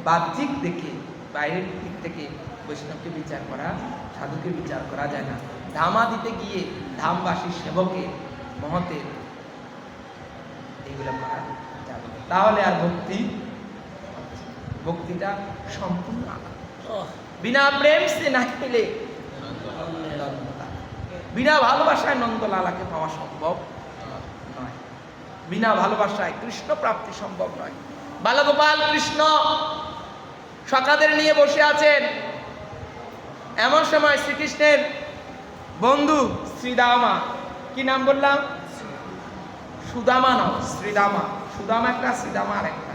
বাহ্যিক দেখে, বাইরের দিক থেকে বৈষ্ণবকে বিচার করা, সাধুকে বিচার করা যায় না। ধামা দিতে গিয়ে ধামবাসী সেবকের মহতের এগুলো করা যাবে না। তাহলে আর ভক্তিটা সম্পূর্ণ আলাদা। বিনা প্রেম সে না পেলে বিনা ভালোবাসায় নন্দলালাকে পাওয়া সম্ভব নয়, বিনা ভালোবাসায় কৃষ্ণ প্রাপ্তি সম্ভব নয়। বালগোপাল কৃষ্ণ সখাদের নিয়ে বসে আছেন, এমন সময় শ্রীকৃষ্ণের বন্ধু শ্রীদামা, কি নাম বললাম? সুদামা নয়, শ্রীদামা। সুদামা একটা, শ্রীদামা আর একটা।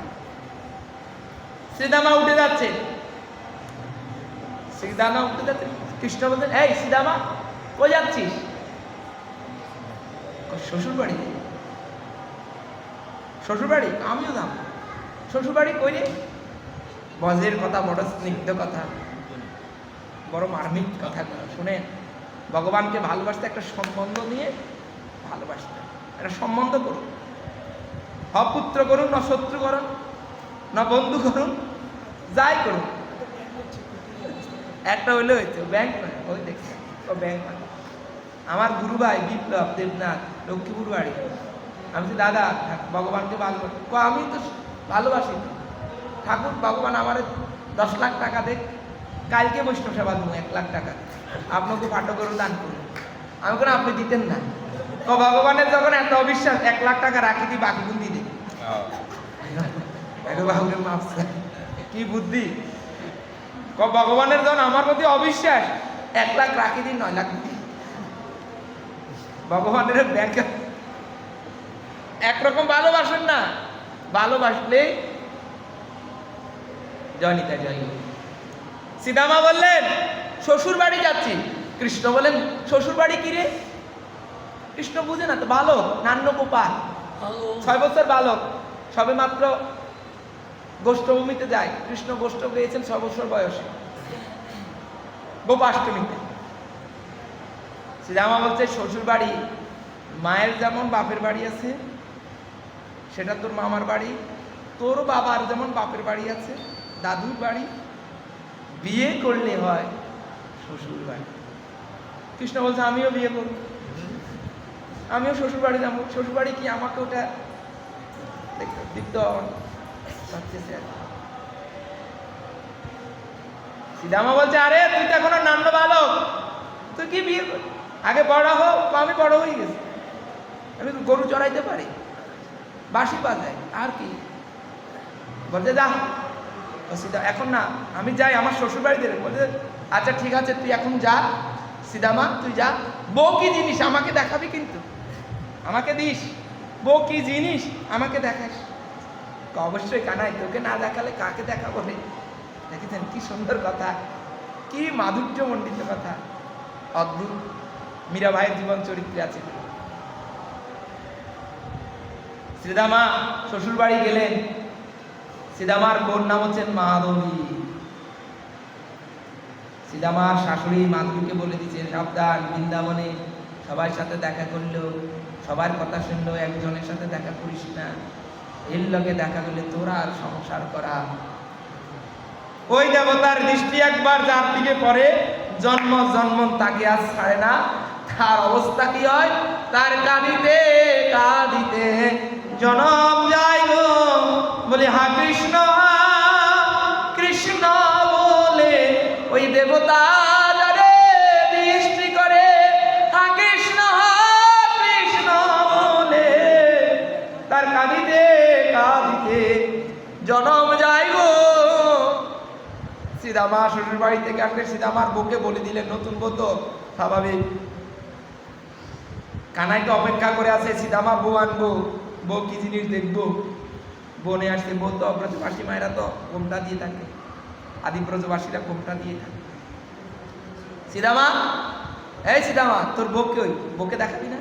শ্রীদামা উঠে যাচ্ছে, শ্রীদামা উঠে যাচ্ছে। কৃষ্ণ বলছেন, এই শ্রীদামা কই যাচ্ছিস? শ্বশুর বাড়ি। শ্বশুর বাড়ি? আমিও যাম। শ্বশুর বাড়ি কই রে? বজের কথা, বড় স্নিগ্ধ কথা, বড় মার্মিক কথা শুনেন। ভগবানকে ভালোবাসতে একটা সম্বন্ধ নিয়ে ভালোবাসতে, একটা সম্বন্ধ করুন। হ পুত্র করুন, না শত্রু করুন, না বন্ধু করুন, যাই করুন, একটা হইলে হইতো। ব্যাংক নয়, ওই দেখছেন ও ব্যাংক নয়। আমার গুরু ভাই বিপ্লব দেবনাথ, লক্ষ্মীপুর বাড়ি। আমি তো দাদা ভগবানকে ভালোবাসি। আমি তো ভালোবাসি ঠাকুর, ভগবান আমার 10 লাখ টাকা দেখ, কালকে বৈষ্ণব সেবা দেবো 1 লাখ টাকা, আপনাকে পাঠকেরও দান করুন। আমি কোনো আপনি দিতেন না। ভগবানের যখন এত অবিশ্বাস, 1 লাখ টাকা রাখি দিই, বাকি গুণ দিয়ে বাহুকে মাফ, কি বুদ্ধি! ভগবানের যখন আমার প্রতি অবিশ্বাস, 1 লাখ রাখি দিন, 9 লাখ দিই। ভগবানের ব্যাংকে একরকম ভালোবাসেন না, ভালোবাসলে জয়নিতা জয়। সীতামা বললেন শ্বশুর বাড়ি যাচ্ছি। কৃষ্ণ বলেন শ্বশুর বাড়ি কি রে? কৃষ্ণ বুঝে না তো, বালক, নান্য গোপাল, 6 বছর বালক, সবে মাত্র গোষ্ঠভূমিতে যায়। কৃষ্ণ গোষ্ঠ পেয়েছেন 6 বছর বয়সে, গোপাষ্টমীতে। শ্রীরামা বলছে শ্বশুর বাড়ি মায়ের যেমন বাপের বাড়ি আছে, সেটা তোর মামার বাড়ি। তোর বাবার যেমন বাপের বাড়ি আছে, দাদুর বাড়ি, বিয়ে করলে হয় শ্বশুর বাড়ি। কৃষ্ণ বলছে আমিও বিয়ে করব, আমিও শ্বশুর বাড়ি যাবো। শ্বশুর বাড়ি কি? আমাকে ওটা দেখতে সীতামা বলছে আরে তুই তো এখনো নান্য বালক, তুই কি বিয়ে করবি? আগে বড় হোক। আমি বড় হয়ে গেছি, আমি গরু চড়াইতে পারি, বাঁশি বাজাই, আর কি। বলছে যা সীতা, এখন না, আমি যাই আমার শ্বশুর বাড়িতে। বলছে আচ্ছা ঠিক আছে, তুই এখন যা সীতামা, তুই যা। বউ কি জিনিস আমাকে দেখাবি, কিন্তু আমাকে দিস। বউ কি জিনিস আমাকে দেখাস। অবশ্যই কানাই, তোকে না দেখালে কাকে দেখাবো রে? দেখেছেন কি সুন্দর কথা, কি মাধুর্যমণ্ডিত কথা, অদ্ভুত। মীরাবাইয়ের জীবন চরিত্রে আছে। শ্রীদামা শ্বশুর বাড়ি গেলেন। শ্রীদামার বোন নাম হচ্ছেন মাধবী। শ্রীদামার শাশুড়ি মাধবীকে বলে দিচ্ছে সাবধান, বৃন্দাবনে সবার সাথে দেখা করলেও, সবার কথা শুনলেও একজনের সাথে দেখা করিস না, এর লগে দেখা করলে তোরা আর সংসার করা। ওই দেবতার দৃষ্টি একবার যার দিকে পড়ে, জন্ম জন্ম তাকে আর ছাড়ে না। তার অবস্থা কি হয়? তার কাঁদিতে কাঁদিতে জনম যায় গো। বলে হা কৃষ্ণ, হা কৃষ্ণ বলে ওই দেবতা যারে দৃষ্টি করে, হা কৃষ্ণ বলে তার কাঁদিতে কাঁদিতে জনম যায় গো। সীতামা শ্বশুর বাড়ি থেকে আসলে সীতামার বউকে বলে দিলেন, নতুন বউ তো স্বাভাবিক, কানাই তো অপেক্ষা করে আছে, সীতামা বউ আনবো, বউ কি জিনিস দেখবো। বনে আসছে, বউ তো ব্রজবাসী মায়েরা তো ঘোমটা দিয়ে থাকে, আদি ব্রজবাসীরা ঘোমটা দিয়ে থাকে। সীতামা, এই সীতামা তোর বউ কই? বউকে দেখাবি না?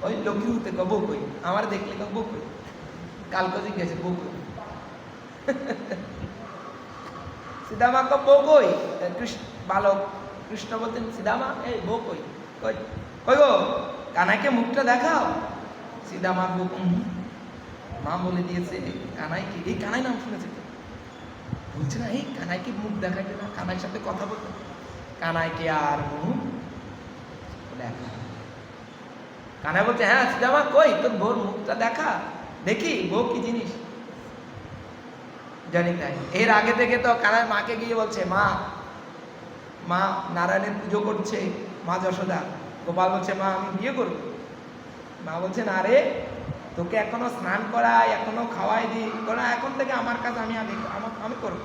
ওই লক্ষ্মীপুরতে বউ কই? আমার দেখলে বউ কই? কালকে জিজ্ঞেস বউ কই? সীতামা বউ কই? বালক কৃষ্ণ বলতেন সীতামা এই বউ কই? কই কই গো, কানাইকে মুখটা দেখাও। সীতামার বউ মা বলে দিয়েছে কানাইকে, এই কানাই নাম শুনেছে তো, বলছে না এই কানাইকে মুখ দেখাইতে না, কানাইয়ের সাথে কথা বলতে। কানাইকে আর মুখ দেখা। কানাই বলছে, হ্যাঁ সীতামা কই তোর বউর মুখটা দেখা, দেখি বউ কি জিনিস। জানি তাই এর আগে থেকে তো কানাই মাকে গিয়ে বলছে, মা মা নারায়ণের পুজো করছে মা যশোদা। গোপাল বলছে, মা আমি বিয়ে করবো। মা বলছে, না রে তোকে এখনো স্নান করাই, এখনো খাওয়াই দিই, এখন থেকে আমার কাজ আমি করবো।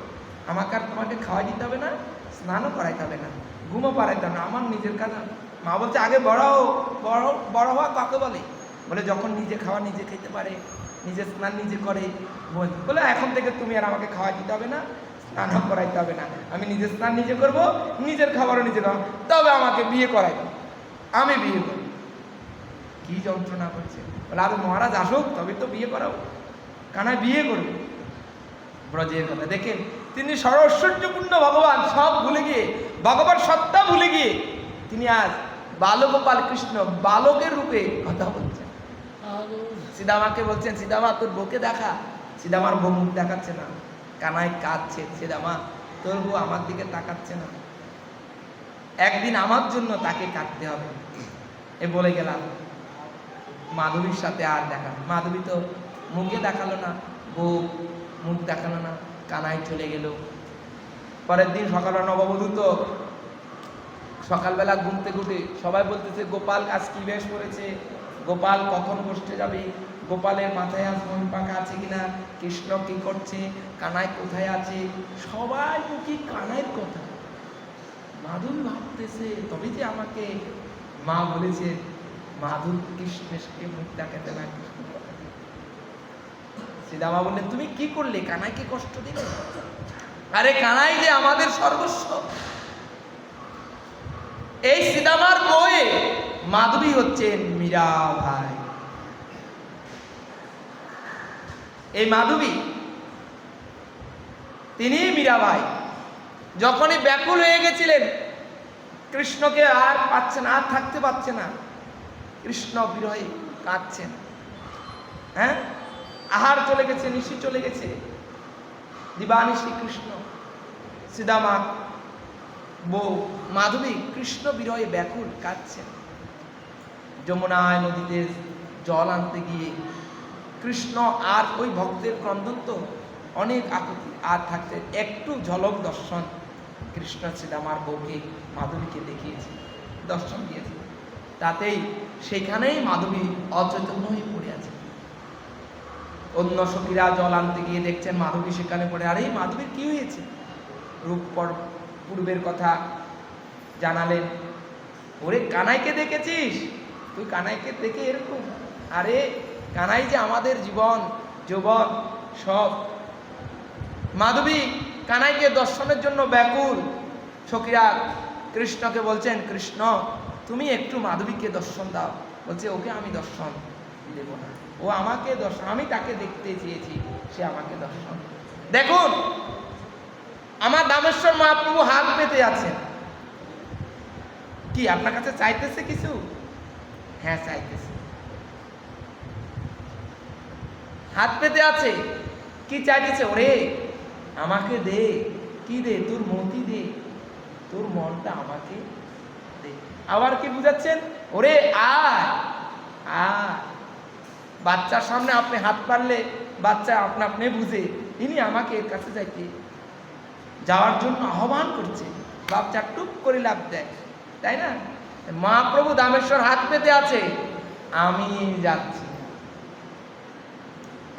আমাকে আর তোমাকে খাওয়াই দিতে হবে না, স্নানও করাইতে হবে না, ঘুমও পাড়াইতে হবে না, আমার নিজের কাজ। মা বলছে, আগে বড় হওয়া কাকে বলে? বলে যখন নিজে খাওয়া নিজে খেতে পারে, নিজে স্নান নিজে করে। বলে এখন থেকে তুমি আর আমাকে খাওয়াই দিতে হবে না, স্নানও করাইতে হবে না, আমি নিজের স্নান নিজে করবো, নিজের খাবারও নিজে খাবো, তবে আমাকে বিয়ে করাই দাও, আমি বিয়ে করবো। কি যন্ত্রণা করছে। বলে আরে মহারাজ আসুক তবে তো বিয়ে করাবো। কানাই বিয়ে করবে ব্রজের কথা। দেখেন তিনি সরৈশ্বর্যপূর্ণ ভগবান, সব ভুলে গিয়ে, ভগবান সত্তা ভুলে গিয়ে তিনি আজ বালগোপাল কৃষ্ণ বালকের রূপে কথা বলছেন। সীতামাকে বলছেন, সীতামা তোর বউকে দেখা। সীতামার বউ মুখ দেখাচ্ছে না, কানাই কাঁদছে, সীতামা তোর বউ আমার দিকে তাকাচ্ছে না, একদিন আমার জন্য তাকে কাটতে হবে। এ বলে গেলাম। মাধবীর সাথে আর দেখা, মাধবী তো মুখে দেখালো না, বউ মুখ দেখালো না, কানাই চলে গেল। পরের দিন সকালবেলা নববধূ তো সকালবেলা ঘুম থেকে উঠে সবাই বলতেছে, গোপাল আজ কি বেশ করেছে, গোপাল কখন গোষ্ঠে যাবে, গোপালের মাথায় আজ মন পাকা আছে কিনা, কৃষ্ণ কি করছে, কানাই কোথায় আছে, সবাই মুখে কানাইয়ের কথা। মাধবী ভাবতেছে তবে যে আমাকে মা বলেছে মাধুর কৃষ্ণকে মুখ দেখাতে না। সীতামা বললেন, তুমি কি করলে, কানাইকে কষ্ট দিলে? আরে কানাই যে আমাদের সর্বস্ব। এই সীতামার বউয়ে মাধবী হচ্ছেন মীরা ভাই। এই মাধবী তিনি মীরা ভাই। যখনই ব্যাকুল হয়ে গেছিলেন, কৃষ্ণকে আর পাচ্ছে না, আর থাকতে পারছে না, কৃষ্ণ বিরহে কাঁদছেন। হ্যাঁ, আহার চলে গেছে, নিশি চলে গেছে, দিবানিশি কৃষ্ণ। সীতামা বউ মাধবী কৃষ্ণ বিরহে ব্যাকুল কাঁদছেন। যমুনায় নদীতে জল আনতে গিয়ে কৃষ্ণ আর ওই ভক্তের ক্রন্দন তো অনেক আকুতি, আর থাকতে একটু ঝলক দর্শন কৃষ্ণ সীতামার বউকে মাধবীকে দেখিয়েছে, দর্শন দিয়েছে। তাতেই সেখানেই মাধবী অচৈতন্য হয়ে পড়ে আছে। অন্য সখীরা জল আনতে গিয়ে দেখছেন মাধবী সেখানে পড়ে। আরে মাধবীর কি হয়েছে? রূপ পূর্বের কথা জানালেন। ওরে কানাইকে দেখেছিস তুই? কানাইকে দেখে এরকম? আরে কানাই যে আমাদের জীবন যৌবন সব। মাধবী কানাইকে দর্শনের জন্য ব্যাকুল। সখীরা কৃষ্ণকে বলছেন, কৃষ্ণ তুমি একটু মাধবীকে দর্শন দাও। বলছে, ওকে আমি দর্শন দেব না, ও আমাকে দর্শন, আমি তাকে দেখতে চেয়েছি, সে আমাকে দর্শন। দেখুন আমার দামেশ্বর মহাপ্রভু হাত পেতে আছেন। কি আপনার কাছে চাইতেছে কিছু? হ্যাঁ চাইতেছে, হাত পেতে আছে। কি চাইতেছে? ওরে আমাকে দে। কি দে? তোর মতি দে, তোর মনটা আমাকে দে। আবার কি বুঝাচ্ছেন? ওরে আয় আয়। বাচ্চার সামনে আপনি হাত পারলে বাচ্চা আপনা আপনি বুঝে ইনি আমাকে এর কাছে যাইতে যাওয়ার জন্য আহ্বান করছে। বাচ্চা টুক করে লাভ দেয়, তাই না? মহাপ্রভু দামেশ্বর হাত পেতে আছে, আমি যাচ্ছি,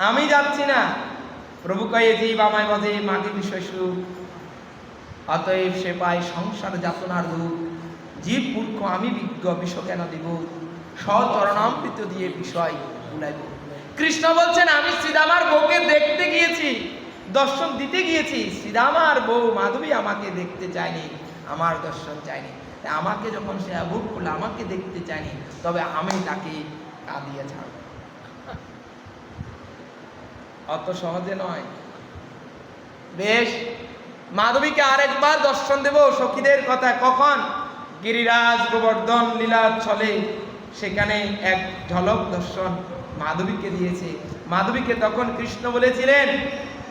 আমি যাচ্ছি না। প্রভু কয়ে জীব আমায় বজে মাগে বিষয় সুখ, অতএব সে পায় সংসার যাতনার দুঃখ। জীব মূর্খ আমি বিজ্ঞ, বিষ কেন দিব, সচরণামৃত দিয়ে বিষয় ভুলাইব। কৃষ্ণ বলছেন, আমি শ্রীদামার বউকে দেখতে গিয়েছি, দর্শন দিতে গিয়েছি। শ্রীদামার বউ মাধবী আমাকে দেখতে চায়নি, আমার দর্শন চায়নি। আমাকে যখন সে ভোগ করলো, আমাকে দেখতে চায়নি, তবে আমি তাকে কাঁদিয়ে ছাড়ব। অত সহজে নয়। বেশ, মাধবীকে আরেকবার দর্শন দেব সখীদের কথা। কখন? গিরিরাজ গোবর্ধন লীলা চলে, সেখানে এক ঝলক দর্শন মাধবীকে দিয়েছে। মাধবীকে তখন কৃষ্ণ বলেছিলেন,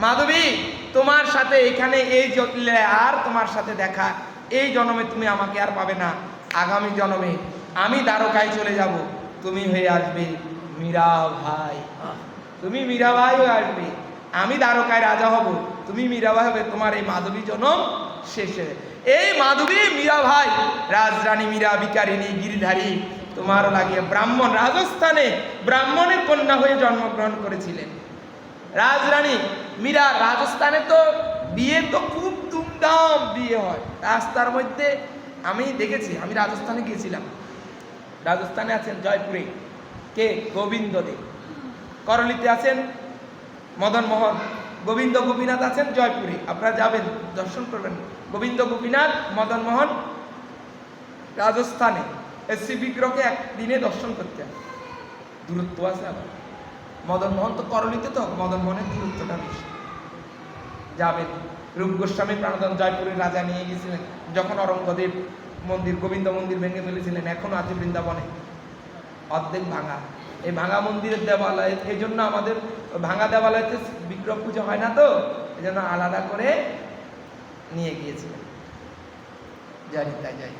মাধবী তোমার সাথে এখানে এই জটিলে আর তোমার সাথে দেখা এই জন্মে তুমি আমাকে আর পাবে না, আগামী জন্মে আমি দ্বারকায় চলে যাব, তুমি হয়ে আসবে মীরা ভাই, তুমি মীরা ভাই হয়ে আসবে। আমি দ্বারকায় রাজা হব, তুমি মীরা ভাই হবে। তোমার এই মাধবী জনম শেষে। এই মাধবী মীরা ভাই, রাজরানী মীরা বিকারিনী গিরিধারী, তোমারও লাগিয়ে ব্রাহ্মণ, রাজস্থানে ব্রাহ্মণের কন্যা হয়ে জন্মগ্রহণ করেছিলেন। রাজরানী মীরা, রাজস্থানে তো বিয়ে তো খুব ধুমধাম বিয়ে হয়। রাস্তার মধ্যে আমি দেখেছি, আমি রাজস্থানে গিয়েছিলাম। রাজস্থানে আছেন জয়পুরে কে গোবিন্দ দেব, করলিতে আছেন মদন মোহন, গোবিন্দ গোপীনাথ আছেন জয়পুরে। আপনারা যাবেন, দর্শন করবেন। গোবিন্দ গোপীনাথ, মদন মোহন রাজস্থানে। এসি বিগ্রহকে একদিনে দর্শন করতে হয়, দূরত্ব আছে আবার। মদন মোহন তো করলিতে, তো মদন মোহনের দূরত্বটা বেশি। যাবেন। রূপ গোস্বামী প্রাণদান জয়পুরের রাজা নিয়ে গেছিলেন যখন অরঙ্গদেব মন্দির, গোবিন্দ মন্দির ভেঙে ফেলেছিলেন। এখনো আছে বৃন্দাবনে, অর্ধেক ভাঙা। এই ভাঙা মন্দিরের দেবালয়, এই জন্য আমাদের ভাঙা দেবালয়তে বিগ্রহ পুজো হয় না, তো এই জন্য আলাদা করে নিয়ে গিয়েছিলেন। জানি তাই যাই।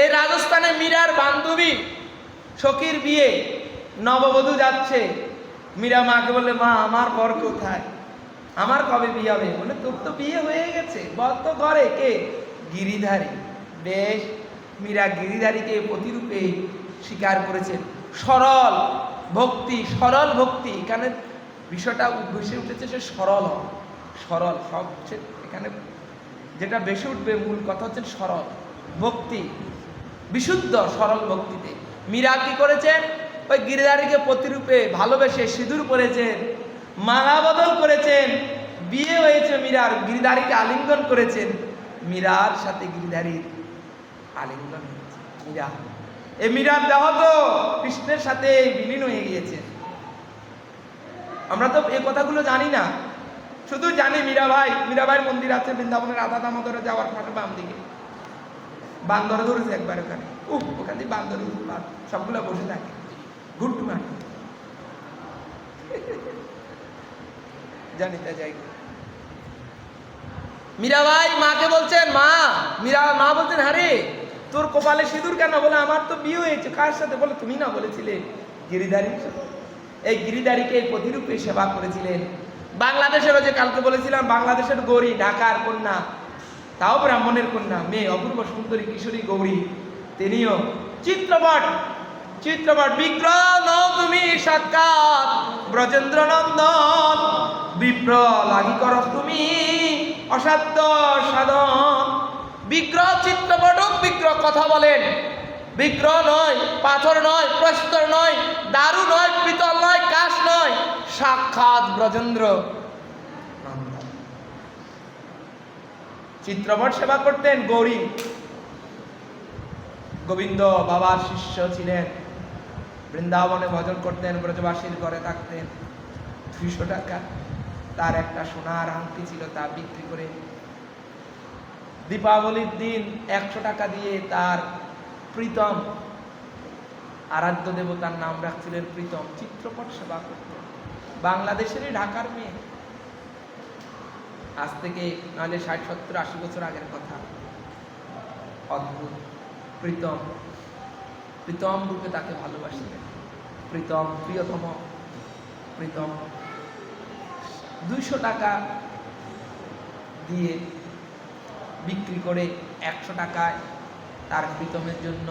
এই রাজস্থানে মীরার বান্ধবী সখীর বিয়ে, নববধূ যাচ্ছে। মীরা মাকে বললে, মা আমার বর কোথায়, আমার কবে বিয়ে হবে? বলে, তোর তো বিয়ে হয়ে গেছে, বর তো ঘরে। কে? গিরিধারী। বেশ, মীরা গিরিধারীকে প্রতিরূপে স্বীকার করেছেন। সরল ভক্তি, সরল ভক্তি, এখানে বিষয়টা ভেসে উঠেছে, সে সরল, সরল সব এখানে যেটা বেশি উঠবে মূল কথা হচ্ছে সরল ভক্তি, বিশুদ্ধ সরল ভক্তিতে। মীরা কি করেছেন? ওই গিরিধারীকে প্রতিরূপে ভালোবেসে সিঁদুর পরেছেন, মালা বদল করেছেন, বিয়ে হয়েছে মীরার। গিরিধারীকে আলিঙ্গন করেছেন, মীরার সাথে গিরিধারীর আলিঙ্গন হয়েছে। মীরা, এই মীরার দেহ তো কৃষ্ণের সাথে বিলীন হয়ে গিয়েছে। আমরা তো এই কথাগুলো জানি না, শুধু জানি মীরাবাইয়ের মন্দির আছে বৃন্দাবনের রাধা দামোদরে যাওয়ার ফাঁকে বাম দিকে। বান্দরে ধরেছে একবার ওখানে, ওখান থেকে বান্দরে সবগুলো বসে থাকে, ঘুরটু মারে। জানি তা যাই। মীরাবাই মাকে বলছেন, মা বলছেন, হারে তোর কপালে সিঁদুর কেন? বলে, আমার তো বিয়ে হয়েছে। কার সাথে? বলে, তুমি না বলেছিলে গিরিধারীর সাথে। এই গিরিধারীকে এই প্রতিরূপে সেবা করেছিলেন। বাংলাদেশেরও যে কালকে বলেছিলাম, বাংলাদেশের গৌরী, ঢাকার কন্যা, তাও ব্রাহ্মণের কন্যা, মেয়ে অপূর্ব সুন্দরী কিশোরী গৌরী, তিনিও চিত্রপট বিগ্রহ নও তুমি সাক্ষাৎ ব্রজেন্দ্র নন্দন, বিপ্র লাগি কর তুমি অসাধ্য সাধন। বিগ্রহ চিত্রপট, বিগ্রহ কথা বলেন, বিগ্রহ নয়, পাথর নয়, প্রস্তর নয়, দারু নয়, পিতল নয়, কাশ নয়, সাক্ষাৎ ব্রজেন্দ্র নন্দন। চিত্রপট সেবা করতেন গৌরী। গোবিন্দ বাবার শিষ্য ছিলেন, বৃন্দাবনে ভজন করতেন, ব্রজবাসীর ঘরে থাকতেন। 200 টাকা তার একটা সোনার আংটি ছিল, তা বিক্রি করে দীপাবলির দিন 100 টাকা দিয়ে তার প্রীতম, আরাধ্য দেবতার নাম রাখছিলেন প্রীতম, চিত্রপট সেবা করতেন। বাংলাদেশেরই, ঢাকার মেয়ে। আজ থেকে নাহলে 60, 70, 80 বছর আগের কথা। অদ্ভুত। প্রীতম রূপে তাকে ভালোবাসলেন। প্রীতম, প্রিয়তম প্রীতম 200 টাকা দিয়ে বিক্রি করে 100 টাকায় তার প্রীতমের জন্য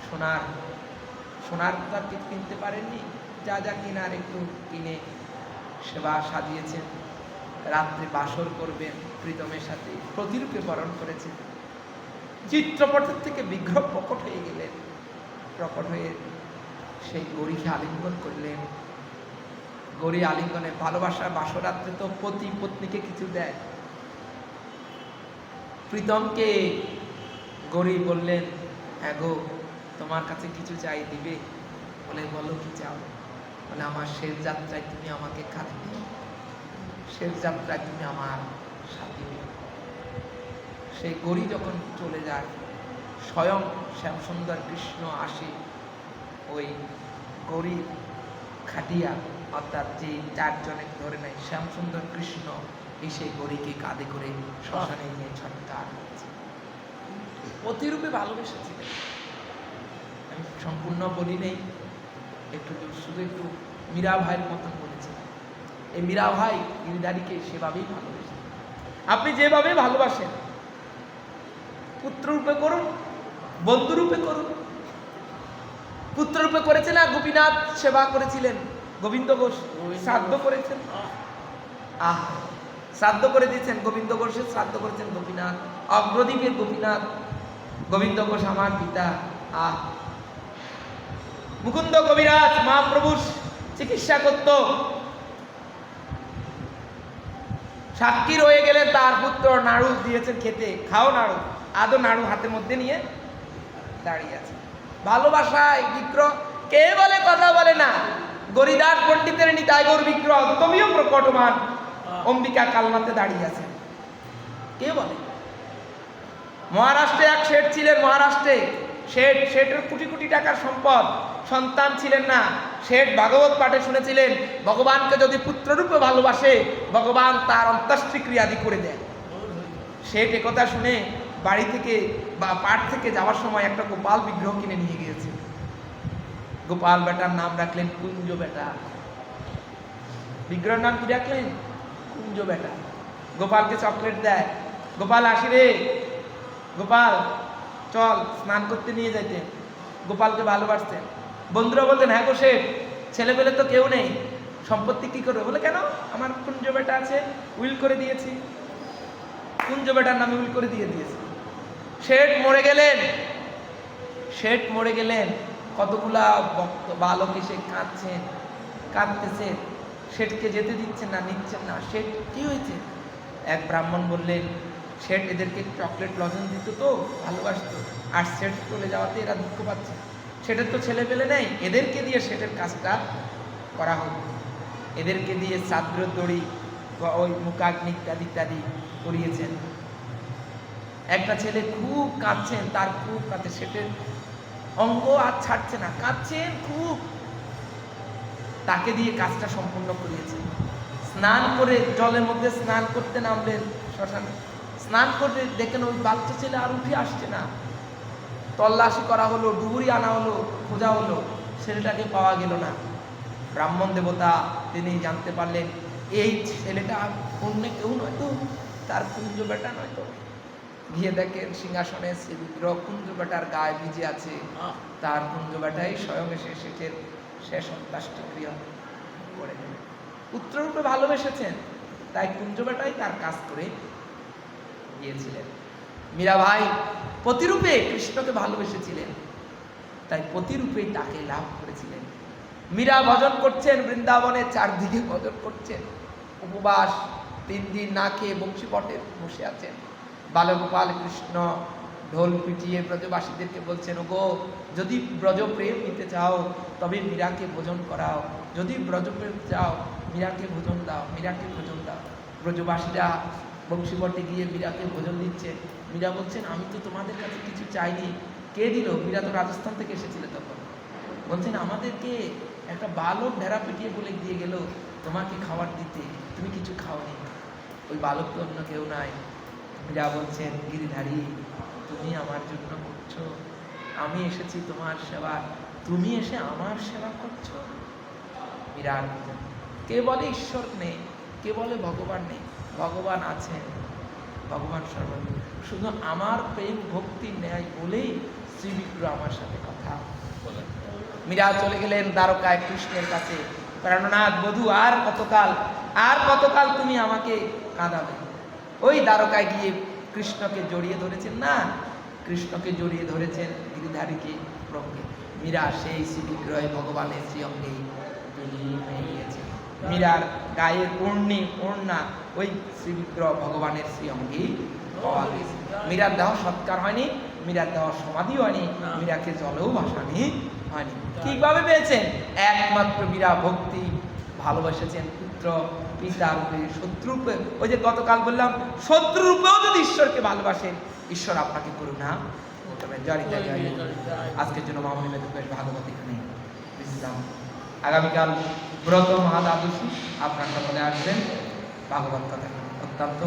সোনার তার কিনতে পারেননি, যা কিনার একটু কিনে সেবা সাজিয়েছেন। রাত্রে বাসর করবেন প্রীতমের সাথে, প্রতিরূপে বরণ করেছেন। চিত্রপটের থেকে বিগ্রহ প্রকট হয়ে গেলেন, প্রকট হয়ে সেই গৌরীকে আলিঙ্গন করলেন। গৌরী আলিঙ্গনে ভালোবাসার বাসরাত্রে তো পতি পত্নীকে কিছু দেয়। প্রীতমকে গৌরী বললেন, হ্যাঁ গো, তোমার কাছে কিছু চাই, দিবে? বলে, বলো কি চাও? বলে, আমার শেষ যাত্রায় তুমি আমাকে কাঁধে নিও, শেষ যাত্রায় তুমি আমার সাথী হও। সেই গৌরী যখন চলে যায়, স্বয়ং শ্যামসুন্দর কৃষ্ণ আসে ওই গৌরী খাটিয়া, অর্থাৎ যে 4 জনে ধরে নেয়, শ্যামসুন্দর কৃষ্ণ এসে গৌরীকে কাঁধে করে শ্মশানে নিয়ে ছটকার হয়েছে। প্রতিরূপে ভালোবেসেছিলেন। আমি সম্পূর্ণ বলি নেই, শুধু একটু মীরা ভাইয়ের মতন বলেছি। এই মীরা ভাই গিরিধারীকে সেভাবেই ভালোবেসেন। আপনি যেভাবে ভালোবাসেন, পুত্ররূপে করুন, বন্ধুরূপে করুন। পুত্ররূপে করেছে না, গোপীনাথ সেবা করেছিলেন, গোবিন্দ ঘোষ শ্রাদ্ধ করেছেন, শ্রাদ্ধ করে দিয়েছেন গোবিন্দ ঘোষের, শ্রাদ্ধ করেছেন গোপীনাথ, অগ্রদীপের গোপীনাথ, গোবিন্দ ঘোষ আমার পিতা। মুকুন্দ কবিরাজ মহাপ্রভুর চিকিৎসা করত, সাক্ষী রয়ে গেলেন, তার পুত্র নাড়ু দিয়েছেন খেতে, খাও নাড়ু, আদৌ নাড়ু হাতের মধ্যে নিয়ে দাঁড়িয়ে আছে। ভালোবাসায় বিগ্রহ কে বলে, কথা বলে না। গরিদাস পণ্ডিতের নিতাই গৌর বিগ্রহ তুমিও প্রকটমান অম্বিকা কালনাতে দাঁড়িয়ে আছেন, কে বলে? মহারাষ্ট্রে এক শেঠ ছিলেন, মহারাষ্ট্রে শেঠের কোটি কোটি টাকার সম্পদ, সন্তান ছিলেন না। শেঠ ভাগবত পাঠে শুনেছিলেন, ভগবানকে যদি পুত্ররূপে ভালোবাসে, ভগবান তার অন্ত্যেষ্টিক্রিয়া আদি করে দেন। শেঠ একথা শুনে বাড়ি থেকে বা পাঠ থেকে যাওয়ার সময় একটা গোপাল বিগ্রহ কিনে নিয়ে গিয়েছে। গোপাল বেটার নাম রাখলেন কুঞ্জ বেটা। বিগ্রহের নাম কি রাখলেন? কুঞ্জ বেটা। গোপালকে চকলেট দেয়, গোপাল আসি রে, গোপাল চল, স্নান করতে নিয়ে যাইতেন। গোপালকে ভালোবাসতেন। বন্ধুরা বলতেন, হ্যাঁ গো শেঠ, ছেলে পেলে তো কেউ নেই, সম্পত্তি কি করবে? বলে, কেন, আমার কুঞ্জ বেটা আছে, উইল করে দিয়েছি, কুঞ্জ বেটার নামে উইল করে দিয়ে দিয়েছি। শেঠ মরে গেলেন, শেঠ মরে গেলেন, কতগুলা ভক্ত বালক এসে কাঁদছেন, কাঁদতেছেন, শেঠকে যেতে দিচ্ছেন না, নিচ্ছেন না। শেঠ কি হয়েছে? এক ব্রাহ্মণ বললেন, শেঠ এদেরকে চকলেট লজেন্স দিত তো, ভালোবাসতো, আর শেঠ চলে যাওয়াতে এরা দুঃখ পাচ্ছে। শেঠের তো ছেলে পেলে নেই, এদেরকে দিয়ে শেঠের কাজটা করা হোক। এদেরকে দিয়ে চাদ্র দড়ি, ওই মুখাগ্নি ইত্যাদি ইত্যাদি করিয়েছেন। একটা ছেলে খুব কাঁদছেন, তার খুব কাঁদছে, শেঠের অঙ্গ আর ছাড়ছে না, কাঁদছেন খুব, তাকে দিয়ে কাজটা সম্পূর্ণ করিয়েছেন। স্নান করে জলের মধ্যে স্নান করতে নামলেন শ্মশানে, স্নান করে দেখেন ওই বাচ্চা ছেলে আর উঠে আসছে না। তল্লাশি করা হলো, ডুবুরি আনা হলো, খোঁজা হলো, ছেলেটাকে পাওয়া গেল না। ব্রাহ্মণ দেবতা তিনি জানতে পারলেন এই ছেলেটা অন্য কেউ নয়তো, তার কুঞ্জ বেটা নয়তো। গিয়ে দেখেন সিংহাসনে সে বিগ্রহ কুঞ্জ বেটার গায়ে ভিজে আছে, তার কুঞ্জ বেটাই স্বয়ং এসে শেঠের শেষ অন্ত্যেষ্টিক্রিয়া করে দেবে। পুত্ররূপে ভালোবেসেছেন, তাই কুঞ্জ বেটাই তার কাজ করে গিয়েছিলেন। মীরা ভাই প্রতিরূপে কৃষ্ণকে ভালোবেসেছিলেন, তাই প্রতিরূপেই তাকে লাভ করেছিলেন। মীরা ভজন করছেন, বৃন্দাবনের চারদিকে ভজন করছেন, উপবাস 3 দিন না খেয়ে বংশীপটে বসে আছেন। বালগোপাল কৃষ্ণ ঢোল পিটিয়ে ব্রজবাসীদেরকে বলছেন, ওগো, যদি ব্রজপ্রেম নিতে চাও তবে মীরাকে ভোজন করাও, যদি ব্রজপ্রেম চাও মীরাকে ভোজন দাও, মীরাকে ভোজন দাও। ব্রজবাসীরা বংশীপটে গিয়ে মীরাকে ভোজন দিচ্ছে। মীরা বলছেন, আমি তো তোমাদের কাছে কিছু চাইনি। কে দিল? মীরা তো রাজস্থান থেকে এসেছিল তখন। বলছেন, আমাদেরকে একটা বালক ঢেরা পিটিয়ে বলে দিয়ে গেল তোমাকে খাবার দিতে, তুমি কিছু খাওনি। ওই বালক তো অন্য কেউ নাই। মীরা বলছেন, গিরিধারী, তুমি আমার জন্য করছো, আমি এসেছি তোমার সেবা, তুমি এসে আমার সেবা করছো। মীরা কে বলে ঈশ্বর নেই, কে বলে ভগবান নেই? ভগবান আছেন, ভগবান সর্বত্র। শুধু আমার প্রেম ভক্তি নেয় বলেই শ্রী বিগ্রহ আমার সাথে কথা বলেন। মীরা চলে গেলেন দ্বারকায় কৃষ্ণের কাছে। প্রাণনাথ বধূ, আর কতকাল তুমি আমাকে কাঁদাবে? ওই দ্বারকায় গিয়ে কৃষ্ণকে জড়িয়ে ধরেছেন না, কৃষ্ণকে জড়িয়ে ধরেছেন গিরিধারীকে প্রভুকে। মীরা সেই শ্রী বিগ্রহে ভগবানের শ্রী অঙ্গে বিলীন হয়ে গিয়েছে। মীরার গায়ের ওড়না ওই শ্রী বিগ্রহ ভগবানের শ্রী অঙ্গেই পাওয়া গেছে। মীরার দেহ সৎকার হয়নি, মীরার দেহ সমাধি হয়নি, মীরাকে জলেও ভাসানি হয়নি। ঠিকভাবে পেয়েছেন? একমাত্র মীরা ভক্তি ভালোবেসেছেন পুত্র পিতা রূপে, শত্রু রূপে। ওই যে গতকাল বললাম, শত্রু রূপেও যদি ঈশ্বরকে ভালোবাসেন, ঈশ্বর আপনাকে করুণা করবেন। আজকের জন্য মামনি বেশ ভাগবত এখানে বিশ্রাম। আগামীকাল ব্রত মহাদ্বাদশী আপনার সকলে আসবেন, ভাগবত কথা অত্যন্ত